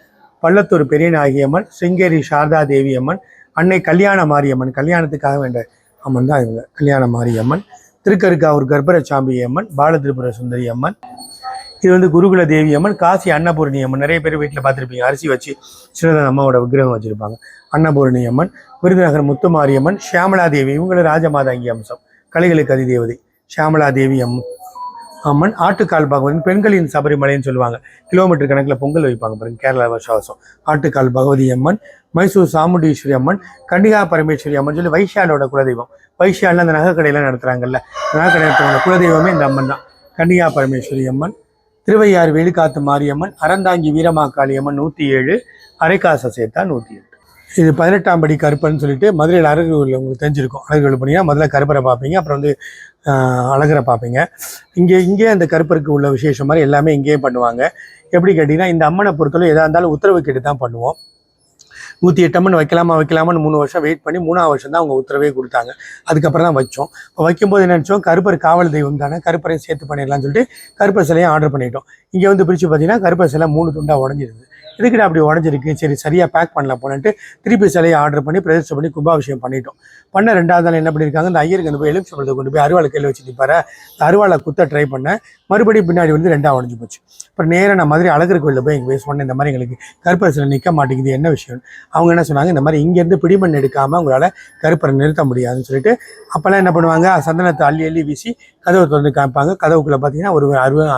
[SPEAKER 2] பள்ளத்தூர் பெரியநாயகி அம்மன், சிங்கேரி சாரதா தேவி அம்மன், அன்னை கல்யாண மாரியம்மன். கல்யாணத்துக்காக வேண்ட அம்மன் தான் இவங்க, கல்யாண மாரியம்மன். திருக்கருக்காவூர் கர்ப்பரசாம்பி அம்மன், பாலதிரிபுர சுந்தரி அம்மன். இது வந்து குருகுல தேவி அம்மன், காசி அன்னபூரணி அம்மன். நிறைய பேர் வீட்டில் பார்த்துருப்பீங்க, அரிசி வச்சு சின்னதாக அம்மாவோட விக்கிரகம் வச்சுருப்பாங்க. அன்னபூரணி அம்மன், விருதுநகர் முத்துமாரியம்மன், ஷியாமலா தேவி. இவங்களும் ராஜமாதாங்கி அம்சம், கலைகளுக்கு அதிதேவதை ஷியாமலா தேவி அம்மன். ஆட்டுக்கால் பகவதி, பெண்களின் சபரிமலைன்னு சொல்லுவாங்க. கிலோமீட்டர் கணக்கில் பொங்கல் வைப்பாங்க பாருங்க, கேரளா வருஷம். ஆட்டுக்கால் பகவதி அம்மன், மைசூர் சாமுண்டீஸ்வரி அம்மன், கன்னிகா பரமேஸ்வரி அம்மன் சொல்லி வைஷாலோட குலதெய்வம். வைஷாலில் அந்த நகைக்கடையெல்லாம் நடத்துகிறாங்கல்ல, நகைக்கடை நடத்துறவங்க குலதெய்வமே இந்த அம்மன் தான், கன்னிகா பரமேஸ்வரி அம்மன். திருவையாறு வேலுக்காத்து மாரியம்மன், அறந்தாங்கி வீரமாக்காளி அம்மன் 107, அரைக்காசை சேர்த்தா 108. இது 18ஆம் படி கருப்பர்னு சொல்லிட்டு மதுரையில் அழகுகள் உங்களுக்கு தெரிஞ்சிருக்கும். அழகுகள் பண்ணிங்கன்னா முதல்ல கருப்பரை பார்ப்பீங்க, அப்புறம் வந்து அழகரை பார்ப்பீங்க. இங்கே அந்த கருப்பருக்கு உள்ள விசேஷம் மாதிரி எல்லாமே இங்கேயே பண்ணுவாங்க. எப்படி கேட்டிங்கன்னா, இந்த அம்மனை பொறுத்தவரை எதாக இருந்தாலும் உத்தரவு கேட்டு தான் பண்ணுவோம். 108 அம்மன் வைக்கலாமான்னு 3 வருஷம் வெயிட் பண்ணி 3ஆவது வருஷம் தான் அவங்க உத்தரவே கொடுத்தாங்க. அதுக்கப்புறம் தான் வச்சோம். இப்போ வைக்கும்போது என்ன நினச்சோம், கருப்பர் காவல் தெய்வம் தானே, கருப்பரையும் சேர்த்து பண்ணிடலாம்னு சொல்லிட்டு கருப்பர் சிலையை ஆர்டர் பண்ணிட்டோம். இங்கே வந்து பிரித்து பார்த்தீங்கன்னா கருப்பர் சிலை 3 துண்டாக உடஞ்சிருது. இதுக்கிட்ட அப்படி உடஞ்சிருக்கு, சரி சரியாக பேக் பண்ணலாம் போனேன்ட்டு திருப்பி சிலையை ஆர்டர் பண்ணி பிரதிஷ்டை பண்ணி கும்பாபிஷேகம் பண்ணிட்டோம். 2வது நாள் என்ன பண்ணியிருக்காங்க, இந்த ஐயருக்கு அந்த போய் எலுமிச்சம்பழத்தை கொண்டு போய் அருவாளை கையில் வச்சு நிற்பாரு. அருவாளை குத்த ட்ரை பண்ணேன், மறுபடியும் பின்னாடி வந்து 2ஆக உடஞ்சி போச்சு. அப்புறம் நேராக நான் மதுரை அழகர் கோயிலில் போய் எங்கள் சொன்னேன், இந்த மாதிரி எங்களுக்கு கருப்பர் சிலை நிற்க மாட்டேங்குது, என்ன விஷயம். அவங்க என்ன சொன்னாங்க, இந்த மாதிரி இங்கேருந்து பிடிமண் எடுக்காமல் உங்களால் கருப்பரை நிறுத்த முடியாதுன்னு சொல்லிட்டு, அப்போல்லாம் என்ன பண்ணுவாங்க, சந்தனத்தை அள்ளி வீசி கதவை திறந்து காமிப்பாங்க. கதவுக்குள்ளே பார்த்தீங்கன்னா ஒரு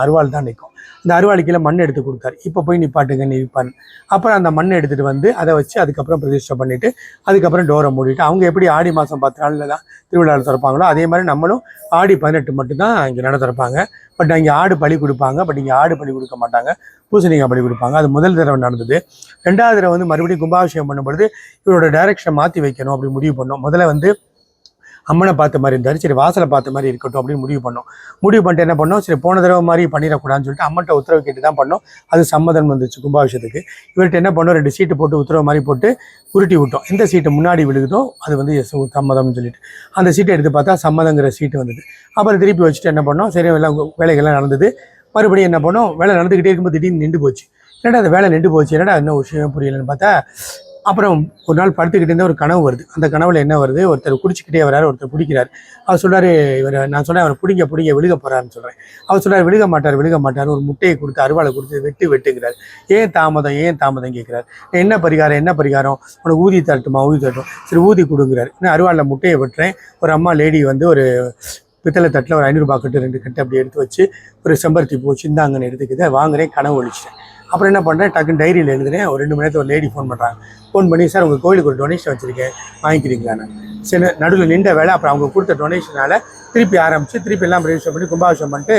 [SPEAKER 2] அருவாள் தான் நிற்கும். இந்த அருவாளிக்கையில் மண் எடுத்து கொடுத்தாரு, இப்போ போய் நிப்பாட்டுங்க நிற்பான்னு. அப்புறம் அந்த மண்ணை எடுத்துகிட்டு வந்து அதை வச்சு அதுக்கப்புறம் பிரதிஷ்டை பண்ணிவிட்டு அதுக்கப்புறம் டோரை மூடிட்டு, அவங்க எப்படி ஆடி மாதம் 10 நாளில் தான் திருவிழாவில் திறப்பாங்களோ அதே மாதிரி நம்மளும் ஆடி 18 மட்டும்தான் இங்கே நட திறப்பாங்க. பட் அங்கே ஆடு பலி கொடுப்பாங்க, பட் இங்கே ஆடு பலி கொடுக்க மாட்டாங்க, பூசணிக்காய் பலி கொடுப்பாங்க. அது முதல் தடவை நடந்தது. 2வது தடவை வந்து மறுபடியும் கும்பாபிஷேகம் பண்ணும்பொழுது இவரோட டைரக்ஷனை மாற்றி வைக்கணும் அப்படின்னு முடிவு பண்ணோம். முதல்ல வந்து அம்மனை பார்த்த மாதிரி இருந்தார், சரி வாசலை பார்த்த மாதிரி இருக்கட்டும் அப்படின்னு முடிவு பண்ணிட்டு என்ன பண்ணோம், சரி போன தடவை மாதிரி பண்ணிடக்கூடாதுன்னு சொல்லிட்டு அம்மன்ட்ட உத்தரவு கேட்டு தான் பண்ணோம். அது சம்மதம் வந்துச்சு கும்பாபிஷேகத்துக்கு. இவர்கிட்ட என்ன பண்ணோம், 2 சீட்டு போட்டு உத்தரவு மாதிரி போட்டு உருட்டி விட்டோம். எந்த சீட்டு முன்னாடி விழுகுதோ அது வந்து சம்மதம்னு சொல்லிட்டு அந்த சீட்டை எடுத்து பார்த்தா சம்மதங்கிற சீட்டு வந்தது. அப்புறம் திருப்பி வச்சுட்டு என்ன பண்ணோம், சரி எல்லாம் வேலைகள்லாம் நடந்தது. மறுபடியும் என்ன பண்ணோம், வேலை நடந்துக்கிட்டே இருக்கும்போது திடீர்னு நின்று போச்சு. என்னடா அந்த வேலை நின்று போச்சு, என்னடா என்ன விஷயம் புரியலன்னு பார்த்தா அப்புறம் ஒரு நாள் படுத்துக்கிட்டே இருந்தால் ஒரு கனவு வருது. அந்த கனவுல என்ன வருது, ஒருத்தர் குடிச்சிக்கிட்டே வராரு, ஒருத்தர் பிடிக்கிறார். அவர் சொல்றாரு, இவர் நான் சொன்னேன் அவர் பிடிங்க விழுக போறாருன்னு சொல்றேன். அவர் சொல்றாரு விழுக மாட்டார். ஒரு முட்டையை கொடுத்து அருவாளை கொடுத்து வெட்டுங்கிறார். ஏன் தாமதம் கேட்கிறார். என்ன பரிகாரம் உனக்கு ஊதி தரட்டும். சரி ஊதி கொடுங்கிறார். இன்னும் அருவாளில் முட்டையை வெட்டுறேன். ஒரு அம்மா லேடி வந்து ஒரு பித்தளை தட்டில் ஒரு 500 ரூபாய் கட்டு 2 கட்டு அப்படி எடுத்து வச்சு ஒரு செம்பருத்தி பூ சிந்தாங்கன்னு எடுத்துக்கிட்டு வாங்குறேன். கனவு ஒழிச்சிட்டேன். அப்புறம் என்ன பண்ணுறேன், டக்குன்னு டைரியில் எழுதுறேன். ஒரு 2 மணி நேரத்தில் ஒரு லேடி ஃபோன் பண்ணுறாங்க. ஃபோன் பண்ணி, சார் உங்கள் கோயிலுக்கு ஒரு டொனேஷன் வச்சுருக்கேன், வாங்கிக்கிறீங்களான்னு. சரி, நடுவில் நின்ற வேலை. அப்புறம் அவங்க கொடுத்த டொனேஷனால் திருப்பி ஆரம்பித்து திருப்பி எல்லாம் ரெஜிஸ்டர் பண்ணி கும்பாபிஷேகம் பண்ணிட்டு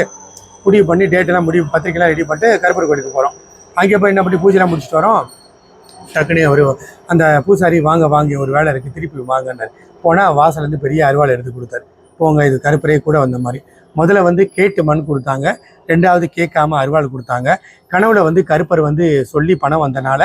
[SPEAKER 2] முடிவு பண்ணி டேட்டெல்லாம் பத்திரிக்கைலாம் ரெடி பண்ணிட்டு கருப்பர் கோயிலுக்கு போகிறோம். அங்கே போய் என்ன பண்ணி பூஜைலாம் முடிச்சுட்டு வரோம். டக்குனே ஒரு அந்த பூசாரி வாங்கி ஒரு வேலை இருக்குது திருப்பி வாங்கினார். போனால் வாசலேருந்து பெரிய அருவாள் எடுத்து கொடுத்தாரு. போங்க, இது கருப்பரே கூட வந்த மாதிரி. முதல்ல வந்து கேட்டு மண் கொடுத்தாங்க, 2வது கேட்காம அருவாள் கொடுத்தாங்க. கனவுல வந்து கருப்பர் வந்து சொல்லி பணம் வந்தனால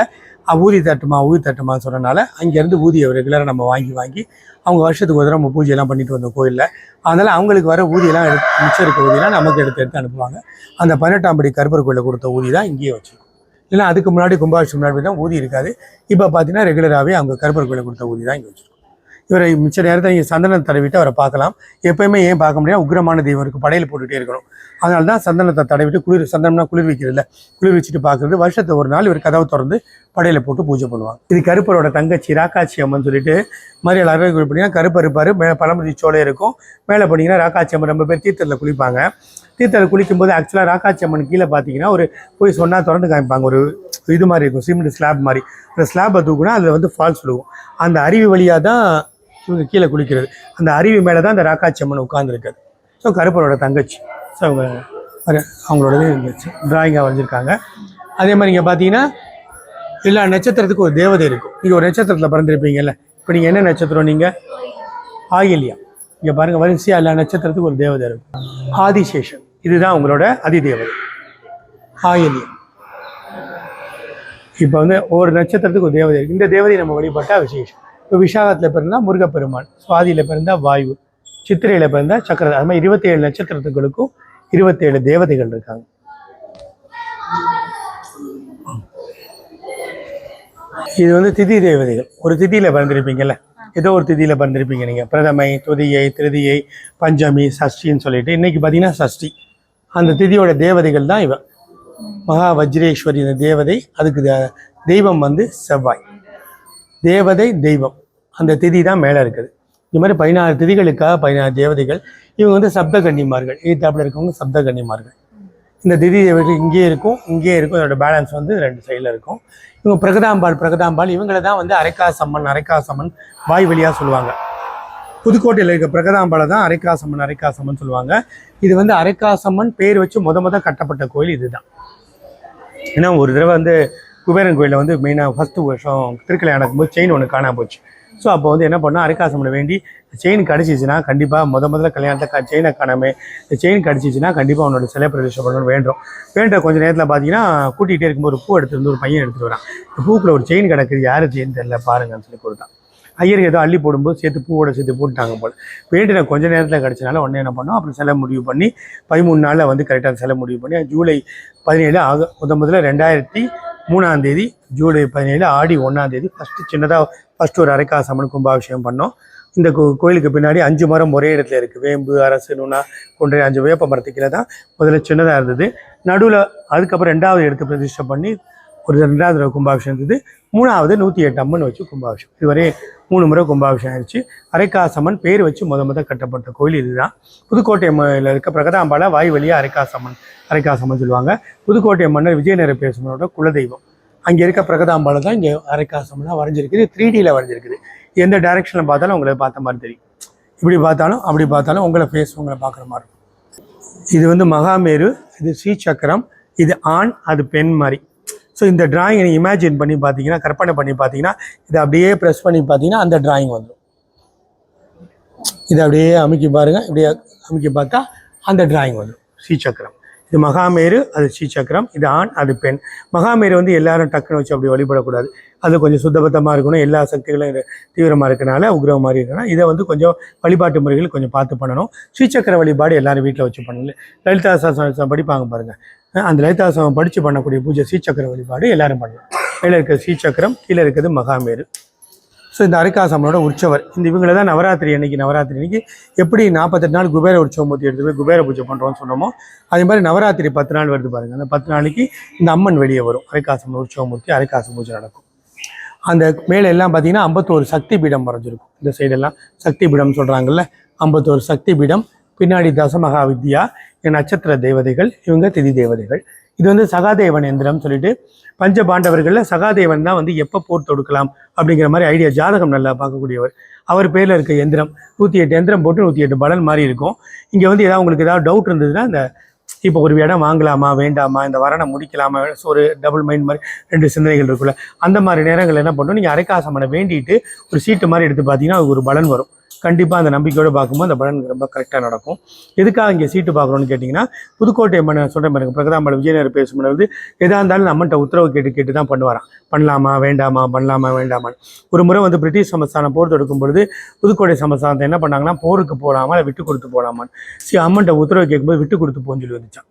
[SPEAKER 2] ஊதி தட்டுமா சொன்னனால அங்கேருந்து ஊதியை ரெகுலராக நம்ம வாங்கி அவங்க வருஷத்துக்கு ஒரு தடவை நம்ம பூஜையெல்லாம் பண்ணிட்டு வந்தோம் கோயிலில். அதனால் அவங்களுக்கு வர ஊதியெல்லாம் மிச்சம் இருக்க ஊதியெல்லாம் நமக்கு எடுத்து அனுப்புவாங்க. அந்த 18ஆம் படி கருப்பர் கோயிலில் கொடுத்த ஊதி தான் இங்கேயே வச்சுருக்கோம். இல்லைன்னா அதுக்கு முன்னாடி கும்பாபிஷேகம் முன்னாடி தான் ஊதி இருக்காது. இப்போ பார்த்தீங்கன்னா ரெகுலராகவே அவங்க கருப்பர் கோயிலில் கொடுத்த ஊதி தான் இங்கே வச்சுருக்கோம். இவரை மிச்ச நேரத்தை நீங்கள் சந்தனம் தடவிட்டு அவரை பார்க்கலாம். எப்போயுமே ஏன் பார்க்க முடியாது, உக்ரமான தெய்வம் இருக்குது, படையில் போட்டுகிட்டே இருக்கணும். அதனால தான் சந்தனத்தை தடவிட்டு சந்தனம்னா குளிர் வைக்கிறதில்ல, குளிர் வச்சுட்டு பார்க்குறது. வருஷத்துக்கு ஒரு நாள் இவர் கதவை திறந்து படையில் போட்டு பூஜை பண்ணுவாங்க. இது கருப்பரோட தங்கச்சி ராக்காட்சி அம்மன் சொல்லிட்டு மாதிரி எல்லாரும் பார்த்தீங்கன்னா கருப்பர் இருப்பார், பழமுதி சோலை இருக்கும். மேலே பார்த்தீங்கன்னா ராக்காட்சி அம்மன் ரொம்ப பேர் தீர்த்தத்தில் குளிப்பாங்க. தீர்த்தத்தில் குளிக்கும்போது ஆக்சுவலாக ராக்காட்சி அம்மன் கீழே பார்த்தீங்கன்னா ஒரு போய் சொன்னால் திறந்து காமிப்பாங்க. ஒரு இது மாதிரி இருக்கும், சிமெண்ட் ஸ்லாப் மாதிரி. அந்த ஸ்லாப்பை தூக்குனா அதில் வந்து ஃபால்ஸ் விழுவும். அந்த அருவி வழியாக தான் இவங்க கீழே குளிக்கிறது. அந்த அருவி மேலே தான் அந்த ராக்காட்சி அம்மன் உட்காந்துருக்காது. ஸோ கருப்பரோட தங்கச்சி. ஸோ அவங்களோடது டிராயிங்காக வரைஞ்சிருக்காங்க. அதே மாதிரி இங்கே பார்த்தீங்கன்னா எல்லா நட்சத்திரத்துக்கும் ஒரு தேவதை இருக்கும். நீங்கள் ஒரு நட்சத்திரத்தில் பிறந்திருப்பீங்கல்ல. இப்போ நீங்கள் என்ன நட்சத்திரம், நீங்கள் ஆயில்யம். இங்கே பாருங்கள், வரிசையாக எல்லா நட்சத்திரத்துக்கும் ஒரு தேவதை இருக்கும். ஆதிசேஷன் இதுதான் உங்களோட அதிதேவதை ஆயில்யம். இப்போ வந்து ஒவ்வொரு நட்சத்திரத்துக்கு ஒரு தேவதை இருக்குது. இந்த தேவதையை நம்ம வழிபட்டால் விசேஷம். இப்போ விசாகத்தில் பிறந்தால் முருகப்பெருமான், சுவாதியில் பிறந்தால் வாயு, சித்திரையில் பிறந்தால் சக்கர. அது மாதிரி 27 நட்சத்திரத்துகளுக்கும் 27 தேவதைகள் இருக்காங்க. இது வந்து திதி தேவதைகள். ஒரு திதியில் பிறந்திருப்பீங்கல்ல, ஏதோ ஒரு திதியில் பிறந்திருப்பீங்க நீங்கள். பிரதமை, துதியை, திருதியை, பஞ்சமி, சஷ்டின்னு சொல்லிட்டு இன்னைக்கு பார்த்தீங்கன்னா சஷ்டி. அந்த திதியோட தேவதைகள் தான் இவன் மகா வஜ்ரேஸ்வரி. இந்த தேவதை, அதுக்கு தெய்வம் வந்து செவ்வாய். தேவதை தெய்வம், அந்த திதி தான் மேலே இருக்குது. இது மாதிரி 16 திதிகளுக்காக 16 தேவதைகள். இவங்க வந்து சப்த கன்னிமார்கள். ஈத்தாப்பில் இருக்கவங்க சப்த கன்னிமார்கள். இந்த திதி தேவதைகள் இங்கேயே இருக்கும். இதோட பேலன்ஸ் வந்து 2 சைடில் இருக்கும். இவங்க பிரகதாம்பாள் இவங்களை தான் வந்து அரைக்காசம்மன் வாய் வழியாக சொல்லுவாங்க. புதுக்கோட்டையில் இருக்க பிரகதாம்பாளை தான் அரைக்காசம்மன் சொல்லுவாங்க. இது வந்து அரைக்காசம்மன் பேர் வச்சு முத கட்டப்பட்ட கோயில் இதுதான். ஏன்னா ஒரு தடவை வந்து குபேரன் கோயிலில் வந்து மெயினாக ஃபஸ்ட்டு வருஷம் திருக்கல்யாணம் நடக்கும்போது செயின் ஒன்று காணாம போச்சு. ஸோ அப்போ வந்து என்ன பண்ணால் அரைக்காசம்மனை வேண்டி செயின் கிடச்சிச்சின்னா கண்டிப்பாக முதல்ல கல்யாணத்தை செயினை காணாமல் இந்த செயின் கிடச்சிச்சின்னா கண்டிப்பாக அவனோட சிலை பிரதிஷ்டை பண்ணணும்னு வேண்ட கொஞ்சம் நேரத்தில் பார்த்தீங்கன்னா கூட்டிகிட்டே இருக்கும்போது ஒரு பூ எடுத்துகிட்டு ஒரு பையன் எடுத்துகிட்டு வரான். இந்த பூக்குள்ள ஒரு செயின் கிடக்குது, யார் செயின் தெரியல பாருங்கன்னு சொல்லி கொடுத்தான். ஐயருக்கு ஏதோ அள்ளி போடும்போது பூவோட சேர்த்து போட்டுட்டாங்க போல். வேண்டின கொஞ்சம் நேரத்தில் கிடச்சனால உடனே என்ன பண்ணோம், அப்புறம் சிலை முடிவு பண்ணி 13 நாளில் வந்து கரெக்டாக சிலை முடிவு பண்ணி ஜூலை 17 முதல்ல 2003 ஜூலை 17 ஆடி 1 ஃபஸ்ட்டு ஒரு அரைக்காசம்மன் கும்பாபிஷேகம் பண்ணோம். இந்த கோயிலுக்கு பின்னாடி 5 மரம் ஒரே இடத்துல இருக்குது. வேம்பு, அரசு, நுணா போன்ற 5 வேப்ப மரத்துக்கீழே தான் முதல்ல சின்னதாக இருந்தது. நடுவில் அதுக்கப்புறம் 2வது எடுத்து பிரதிஷ்டை பண்ணி ஒரு 2வது கும்பாபிஷேகம் இருந்தது. 3வது 108 அம்மன் வச்சு கும்பாபிஷேகம். இதுவரை 3 முறை கும்பாபிஷேகம் ஆயிடுச்சு. அரைக்காசம்மன் பேர் வச்சு முத கட்டப்பட்ட கோயில் இதுதான். புதுக்கோட்டையில் இருக்க பிரகதாம்பாளை வாய் வழியாக அரைக்காசம்மன் சொல்லுவாங்க. புதுக்கோட்டை மன்னர் விஜயநகர பேசுமனோட குலதெய்வம். அங்கே இருக்க பிரகதாம்பாளை தான் இங்கே அரைக்காசம்மனாக வரைஞ்சிருக்குது. 3Dயில் வரைஞ்சிருக்குது. எந்த டைரெக்ஷனில் பார்த்தாலும் உங்களை பார்த்த மாதிரி தெரியும். இப்படி பார்த்தாலும் அப்படி பார்த்தாலும் உங்களை பார்க்குற மாதிரி இருக்கும். இது வந்து மகாமேரு, இது ஸ்ரீசக்கரம், இது ஆண், அது பெண் மாதிரி. ஸோ இந்த டிராயிங்கை இமேஜின் பண்ணி பார்த்தீங்கன்னா, கற்பனை பண்ணி பார்த்தீங்கன்னா, இதை அப்படியே ப்ரெஸ் பண்ணி பார்த்தீங்கன்னா அந்த டிராயிங் வந்துடும். இதை அப்படியே அமுக்கி பாருங்கள், இப்படியே அமுக்கி பார்த்தா அந்த டிராயிங் வந்துடும். ஸ்ரீசக்கரம் இது மகாமேரு, அது ஸ்ரீசக்கரம், இது ஆண், அது பெண். மகாமேரு வந்து எல்லாரும் டக்குன்னு வச்சு அப்படி வழிபடக்கூடாது. அது கொஞ்சம் சுத்தபத்தமாக இருக்கணும். எல்லா சக்திகளும் தீவிரமாக இருக்கனால உக்ரவ மாதிரி இருக்கணும். இதை வந்து கொஞ்சம் வழிபாட்டு முறைகள் கொஞ்சம் பார்த்து பண்ணணும். ஸ்ரீசக்கர வழிபாடு எல்லாரும் வீட்டில் வச்சு பண்ணல. லலிதா சாஸ்திரம் படிப்பாங்க பாருங்கள், அந்த லலிதா சாஸ்திரம் படித்து பண்ணக்கூடிய பூஜை ஸ்ரீசக்கர வழிபாடு எல்லாரும் பண்ணலாம். மேலே இருக்கிற ஸ்ரீசக்கரம், கீழே இருக்கிறது மகாமேரு. ஸோ இந்த அரைக்காசம்மனோட உற்சவர். இந்த இவங்களை தான் நவராத்திரி அன்னைக்கு எப்படி 48 நாள் குபேர உற்சவமூர்த்தி எடுத்து போய் குபேர பூஜை பண்ணுறோம்னு சொன்னோமோ, அதே மாதிரி நவராத்திரி 10 நாள் வருது பாருங்கள். அந்த 10 நாளைக்கு இந்த அம்மன் வெளியே வரும். அரைக்காசம்மன் உற்சவமூர்த்தி, அரைக்காசு பூஜை நடக்கும். அந்த மேலே எல்லாம் பார்த்தீங்கன்னா 51 சக்தி பீடம் வரைஞ்சிருக்கும். இந்த சைடெல்லாம் சக்தி பீடம் சொல்கிறாங்கல்ல, 51 சக்தி பீடம். பின்னாடி தசமகா வித்யா, நட்சத்திர தேவதைகள், இவங்க திதி தேவதைகள். இது வந்து சகாதேவன் எந்திரம் சொல்லிட்டு பஞ்ச பாண்டவர்களில் சகாதேவன் தான் வந்து எப்போ போர் தொடுக்கலாம் அப்படிங்கிற மாதிரி ஐடியா, ஜாதகம் நல்லா பார்க்கக்கூடியவர். அவர் பேரில் இருக்க எந்திரம் 108 எந்திரம் போட்டு 108 பலன் மாதிரி இருக்கும். இங்கே வந்து உங்களுக்கு ஏதாவது டவுட் இருந்ததுன்னா, இந்த இப்போ ஒரு இடம் வாங்கலாமா வேண்டாமா, இந்த வரணை முடிக்கலாமா, ஒரு டபுள் மைண்ட் மாதிரி 2 சிந்தனைகள் இருக்குல்ல, அந்த மாதிரி நேரங்கள் என்ன பண்ணணும், நீங்கள் அரைக்காசம்மனை வேண்டிட்டு ஒரு சீட்டு மாதிரி எடுத்து பார்த்தீங்கன்னா ஒரு பலன் வரும். கண்டிப்பாக அந்த நம்பிக்கையோடு பார்க்கும்போது அந்த பலன் ரொம்ப கரெக்டாக நடக்கும். எதுக்காக இங்கே சீட்டு பார்க்குறோன்னு கேட்டிங்கன்னா, புதுக்கோட்டை மன்ன சொல்கிறேன் பாருங்க, பிரகதாம்பாள் விஜயநகர் பேசும்போது வந்து எதாக இருந்தாலும் நம்மகிட்ட உத்தரவு கேட்டு தான் பண்ணுவாராம். பண்ணலாமா வேண்டாமா, பண்ணலாமா வேண்டாமான்னு. ஒரு முறை வந்து பிரிட்டிஷ் சமஸ்தானம் போர் தொடுக்கும் பொழுது புதுக்கோட்டை சமஸ்தானத்தை என்ன பண்ணாங்கன்னா, போருக்கு போகலாமா இல்லை விட்டு கொடுத்து போகலாமான்னு அம்மன்ட்ட உத்தரவு கேட்கும்போது விட்டு கொடுத்து போன்னு சொல்லி வந்துச்சான்.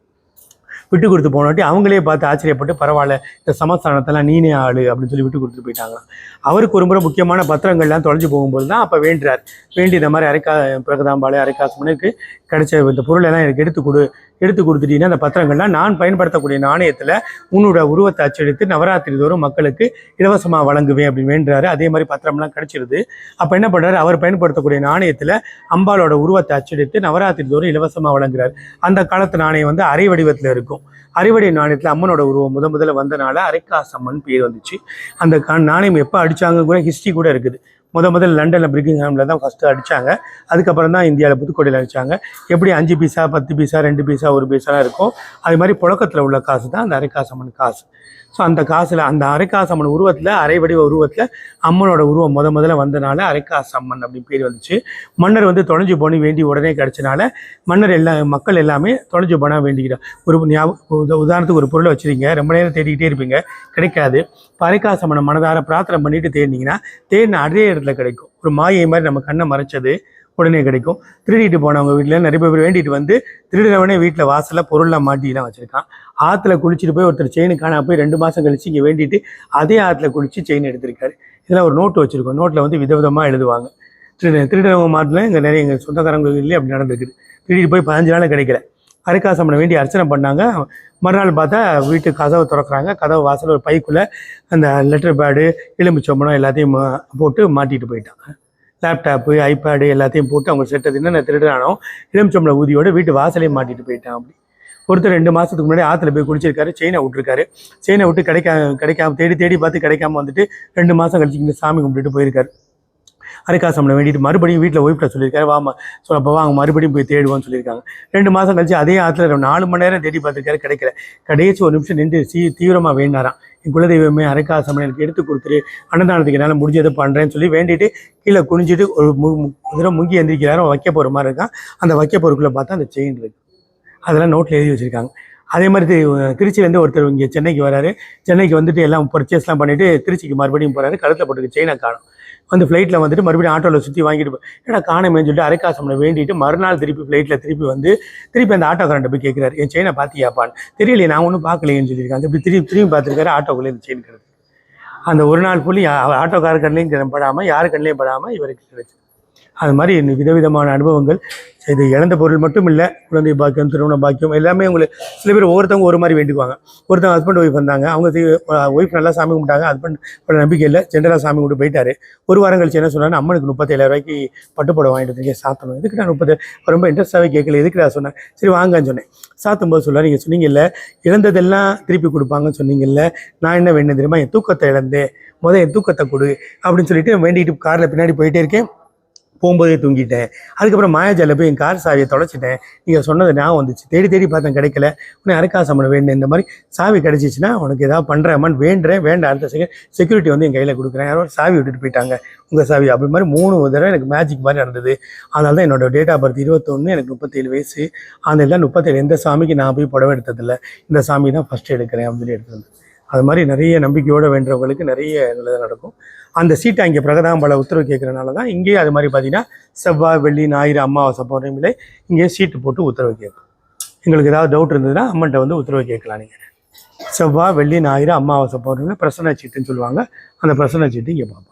[SPEAKER 2] விட்டு கொடுத்து போனாட்டி அவங்களே பார்த்து ஆச்சரியப்பட்டு, பரவாயில்ல இந்த சமஸ்தானத்தெல்லாம் நீனே ஆளு அப்படின்னு சொல்லி விட்டு கொடுத்துட்டு போயிட்டாங்களாம். அவருக்கு ஒரு முறை முக்கியமான பத்திரங்கள்லாம் தொலைஞ்சு போகும்போது தான் அப்போ வேண்டுறார். வேண்டி இந்த மாதிரி பிரகதாம்பாளை அரைக்காசம்மனுக்கு கிடைச்ச இந்த பொருளெல்லாம் எனக்கு எடுத்து கொடுத்துட்டீங்கன்னா அந்த பத்திரங்கள்லாம் நான் பயன்படுத்தக்கூடிய நாணயத்தில் உன்னோட உருவத்தை அச்சடித்து நவராத்திரி தோறும் மக்களுக்கு இலவசமாக வழங்குவேன் அப்படின்னு வேண்டுறாரு. அதே மாதிரி பத்திரம்லாம் கிடைச்சிருது. அப்போ என்ன பண்ணுறாரு, அவர் பயன்படுத்தக்கூடிய நாணயத்தில் அம்பாலோட உருவத்தை அச்சடித்து நவராத்திரி தோறும் இலவசமாக வழங்குறாரு. அந்த காலத்து நாணயம் வந்து அரை வடிவத்தில் இருக்கும். அரைவடி நாணயத்தில் அம்மனோட உருவம் முதல்ல வந்தனால அரைக்காசம்மன் பேர் வந்துச்சு. அந்த நாணயம் எப்போ அடித்தாங்க கூட ஹிஸ்ட்ரி கூட இருக்குது. முதல்ல லண்டனில் பிரிக்கிங்ஹாமில் தான் ஃபஸ்ட்டு அடித்தாங்க. அதுக்கப்புறம் தான் இந்தியாவில் புதுக்கோட்டையில் அடித்தாங்க. எப்படி 5 பைசா 10 பைசா 2 பைசா 1 பைசாலாம் இருக்கும், அது மாதிரி புழக்கத்தில் உள்ள காசு தான் அந்த அரைக்காசம்மன் காசு. ஸோ அந்த காசில் அந்த அரைக்காசம்மன் உருவத்தில், அரை வடிவ உருவத்தில் அம்மனோட உருவம் முதல்ல வந்தனால அரைக்காசம்மன் அப்படின்னு பேர் வந்துச்சு. மன்னர் வந்து தொலைஞ்சு போனி வேண்டி உடனே கிடச்சனால மன்னர் மக்கள் எல்லாமே தொலைஞ்சு போனால் வேண்டிக்கிறார். ஒரு உதாரணத்துக்கு ஒரு பொருளை வச்சுருக்கீங்க, ரொம்ப நேரம் தேடிக்கிட்டே இருப்பீங்க, கிடைக்காது. இப்போ அரைக்காசம்மனை மனதார பிரார்த்தனை பண்ணிட்டு தேடினீங்கன்னா தேடின அதே இடத்துல கிடைக்கும். ஒரு மாயை மாதிரி நம்ம கண்ணை மறைச்சது உடனே கிடைக்கும். திருடிட்டு போனவங்க வீட்டில் நிறைய பேர் வேண்டிட்டு வந்து திருடினவனே வீட்டில் வாசலில் பொருள்லாம் மாட்டிலாம் வச்சுருக்கான். ஆற்றுல குளிச்சுட்டு போய் ஒருத்தர் செயின் காணா போய் 2 மாதம் கழிச்சு இங்கே வேண்டிட்டு அதே ஆற்றுல குளிச்சு செயின் எடுத்திருக்காரு. இதெல்லாம் ஒரு நோட்டு வச்சுருக்கோம். நோட்டில் வந்து விதவிதமாக எழுதுவாங்க. திருடினவங்க மாட்டில் இங்கே நிறைய எங்கள் சொந்தக்காரங்க இல்லையே அப்படி நடந்திருக்குது. திருடிட்டு போய் 15 நாள் கிடைக்கல. அரைக்காசம்மனை வேண்டி அர்ச்சனை பண்ணாங்க. மறுநாள் பார்த்தா வீட்டு கதவை திறக்கிறாங்க. கதவு வாசல் ஒரு பைக்குள்ளே அந்த லெட்டர் பேடு, எலுமிச்சம்பழம் எல்லாத்தையும் போட்டு மாட்டிட்டு போயிட்டாங்க. லேப்டாப்பு, ஐபேடு எல்லாத்தையும் போட்டு அவங்க செட்டது என்னென்ன திருடானோ எலுமிச்சம்பழம் ஊதியோடு வீட்டு வாசலையும் மாட்டிட்டு போயிட்டான். அப்படி ஒருத்தர் 2 மாதத்துக்கு முன்னாடி ஆற்றுல போய் குளிச்சிருக்காரு. செயினை விட்டுருக்காரு. செயினை விட்டு கிடைக்காம தேடி பார்த்து கிடைக்காம வந்துட்டு 2 மாதம் கழிச்சு இங்கே சாமி கும்பிட்டுட்டு போயிருக்காரு. அரைக்காசம்மனை வேண்டிட்டு மறுபடியும் வீட்டில் ஒய்ஃப்ட்ட சொல்லியிருக்காரு, வாமா அப்போ அவங்க மறுபடியும் போய் தேடுவோன்னு சொல்லியிருக்காங்க. 2 மாதம் கழிச்சு அதே ஆற்றுல 4 மணி நேரம் தேடி பார்த்துருக்காரு, கிடைக்கல. கடைசி ஒரு நிமிஷம் நின்று தீவிரமாக வேண்டாராம். என் குலதெய்வமே அரைக்காசம்மனை எனக்கு எடுத்து கொடுத்துரு, அன்னதானத்துக்கு என்னால் முடிஞ்சதை பண்ணுறேன்னு சொல்லி வேண்டிட்டு கீழே குனிஞ்சிட்டு ஒரு தடவை முங்கி எந்திரிக்கிறாரோ வைக்க போகிற மாதிரி இருக்கான். அந்த வைக்க போகிறதுக்குள்ளே பார்த்தா அந்த செயின் இருக்குது. அதெல்லாம் நோட்டில் எழுதி வச்சுருக்காங்க. அதே மாதிரி திருச்சியிலேருந்து ஒருத்தர் இங்கே சென்னைக்கு வராரு. சென்னைக்கு வந்துட்டு எல்லாம் பர்ச்சேஸ்லாம் பண்ணிவிட்டு திருச்சிக்கு மறுபடியும் போகிறாரு. கழுத்தில் போட்டுருக்கு செயினை காணும். வந்து ஃப்ளைட்டில் வந்துட்டு மறுபடியும் ஆட்டோவில் சுற்றி வாங்கிட்டு ஏன்னா காணமேன்னு சொல்லிட்டு அரைக்காசம்மனை வேண்டிட்டு மறுநாள் ஃப்ளைட்டில் திருப்பி அந்த ஆட்டோக்காரன்ட்ட போய் கேட்குறாரு, என் செயினை பார்த்தியாப்பான்னு. தெரியலையே, நான் ஒன்றும் பார்க்கலையேன்னு சொல்லியிருக்காங்க. இப்படி திரும்பி பார்த்துருக்காரு. ஆட்டோக்குள்ளே இந்த செயின் கிடக்கு. அந்த ஒரு நாள் புள்ளி ஆட்டோக்கார கண்ணிலையும் படாமல் யார் கண்ணிலையும் படாமல் இவருக்கு கிடைச்சு. அது மாதிரி விதவிதமான அனுபவங்கள். இது இழந்த பொருள் மட்டும் இல்லை, குழந்தை பாக்கியம், திருமண பாக்கியம் எல்லாமே உங்களுக்கு சில பேர் ஒவ்வொருத்தவங்க ஒரு மாதிரி வேண்டிக்குவாங்க. ஒருத்தவங்க ஹஸ்பண்ட் ஒய்ஃப் வந்தாங்க, அவங்க ஒய்ஃப் நல்லா சாமி கும்பிட்டாங்க, ஹஸ்பண்ட் நம்பிக்கை இல்லை, ஜென்ரலாக சாமி கும்பிட்டு போயிட்டாரு. ஒரு வாரம் கழிச்சு என்ன சொன்னாங்க, அம்மனுக்கு 37,000 ரூபாய்க்கு பட்டுப்படம் வாங்கிட்டு இருக்கீங்க, சாத்தணும். எதுக்கு நான் 30 ரொம்ப இன்ட்ரெஸ்டாகவே கேட்கல, எதுக்கு நான் சொன்னேன். சரி வாங்கன்னு சொன்னேன். சாத்தும்போது சொல்ல, நீங்கள் சொன்னீங்கல்ல இழந்ததெல்லாம் திருப்பி கொடுப்பாங்கன்னு சொன்னீங்கல்ல, நான் என்ன வேணும் தெரியுமா, என் தூக்கத்தை இழந்தேன், என் தூக்கத்தை கொடு அப்படின்னு சொல்லிட்டு வேண்டிட்டு காரில் பின்னாடி போயிட்டே இருக்கேன். போகும்போதே தூங்கிட்டேன். அதுக்கப்புறம் மாயாஜாலில் போய் என் கார் சாவியை தொலைச்சிட்டேன். நீங்கள் சொன்னது ஞாபகம் வந்துச்சு. தேடி பார்த்தேன், கிடைக்கல. உடனே அரைக்காசம்மனை வேண்டேன், இந்த மாதிரி சாவி கிடச்சிச்சின்னா உனக்கு ஏதாவது பண்ணுறேன் வேண்டுறேன். அடுத்த செக்யூரிட்டி வந்து என் கையில் கொடுக்குறேன். யாரோ சாவி விட்டுட்டு போயிட்டாங்க, உங்கள் சாவி. அப்படி மாதிரி 3 தடவை எனக்கு மேஜிக் மாதிரி நடந்தது. அதனால தான் என்னோட டேட் ஆஃப் பர்த் 21, எனக்கு 37 வயசு. அதெல்லாம் 37 எந்த சாமிக்கு நான் போய் புடவை எடுத்ததில்லை, இந்த சாமி தான் ஃபஸ்ட்டு எடுக்கிறேன் அப்படின்னு சொல்லி எடுத்தது. அது மாதிரி நிறைய நம்பிக்கையோடு வேண்டவங்களுக்கு நிறைய நல்லது நடக்கும். அந்த சீட்டை இங்கே பிரகதாம்பாளை உத்தரவு கேட்குறனால தான் இங்கேயே அது மாதிரி பார்த்தீங்கன்னா செவ்வாய், வெள்ளி, ஞாயிறு, அமாவாசை போகிறவங்களே இங்கேயே சீட்டு போட்டு உத்தரவு கேட்கும். எங்களுக்கு ஏதாவது டவுட் இருந்ததுன்னா அம்மன்ட்ட வந்து உத்தரவு கேட்கலாம் நீங்கள். செவ்வாய் வெள்ளி ஞாயிறு அமாவாசை பௌர்ணமி பிரசன்ன சீட்டுன்னு சொல்லுவாங்க. அந்த பிரசன்ன சீட்டு இங்கே பார்ப்போம்.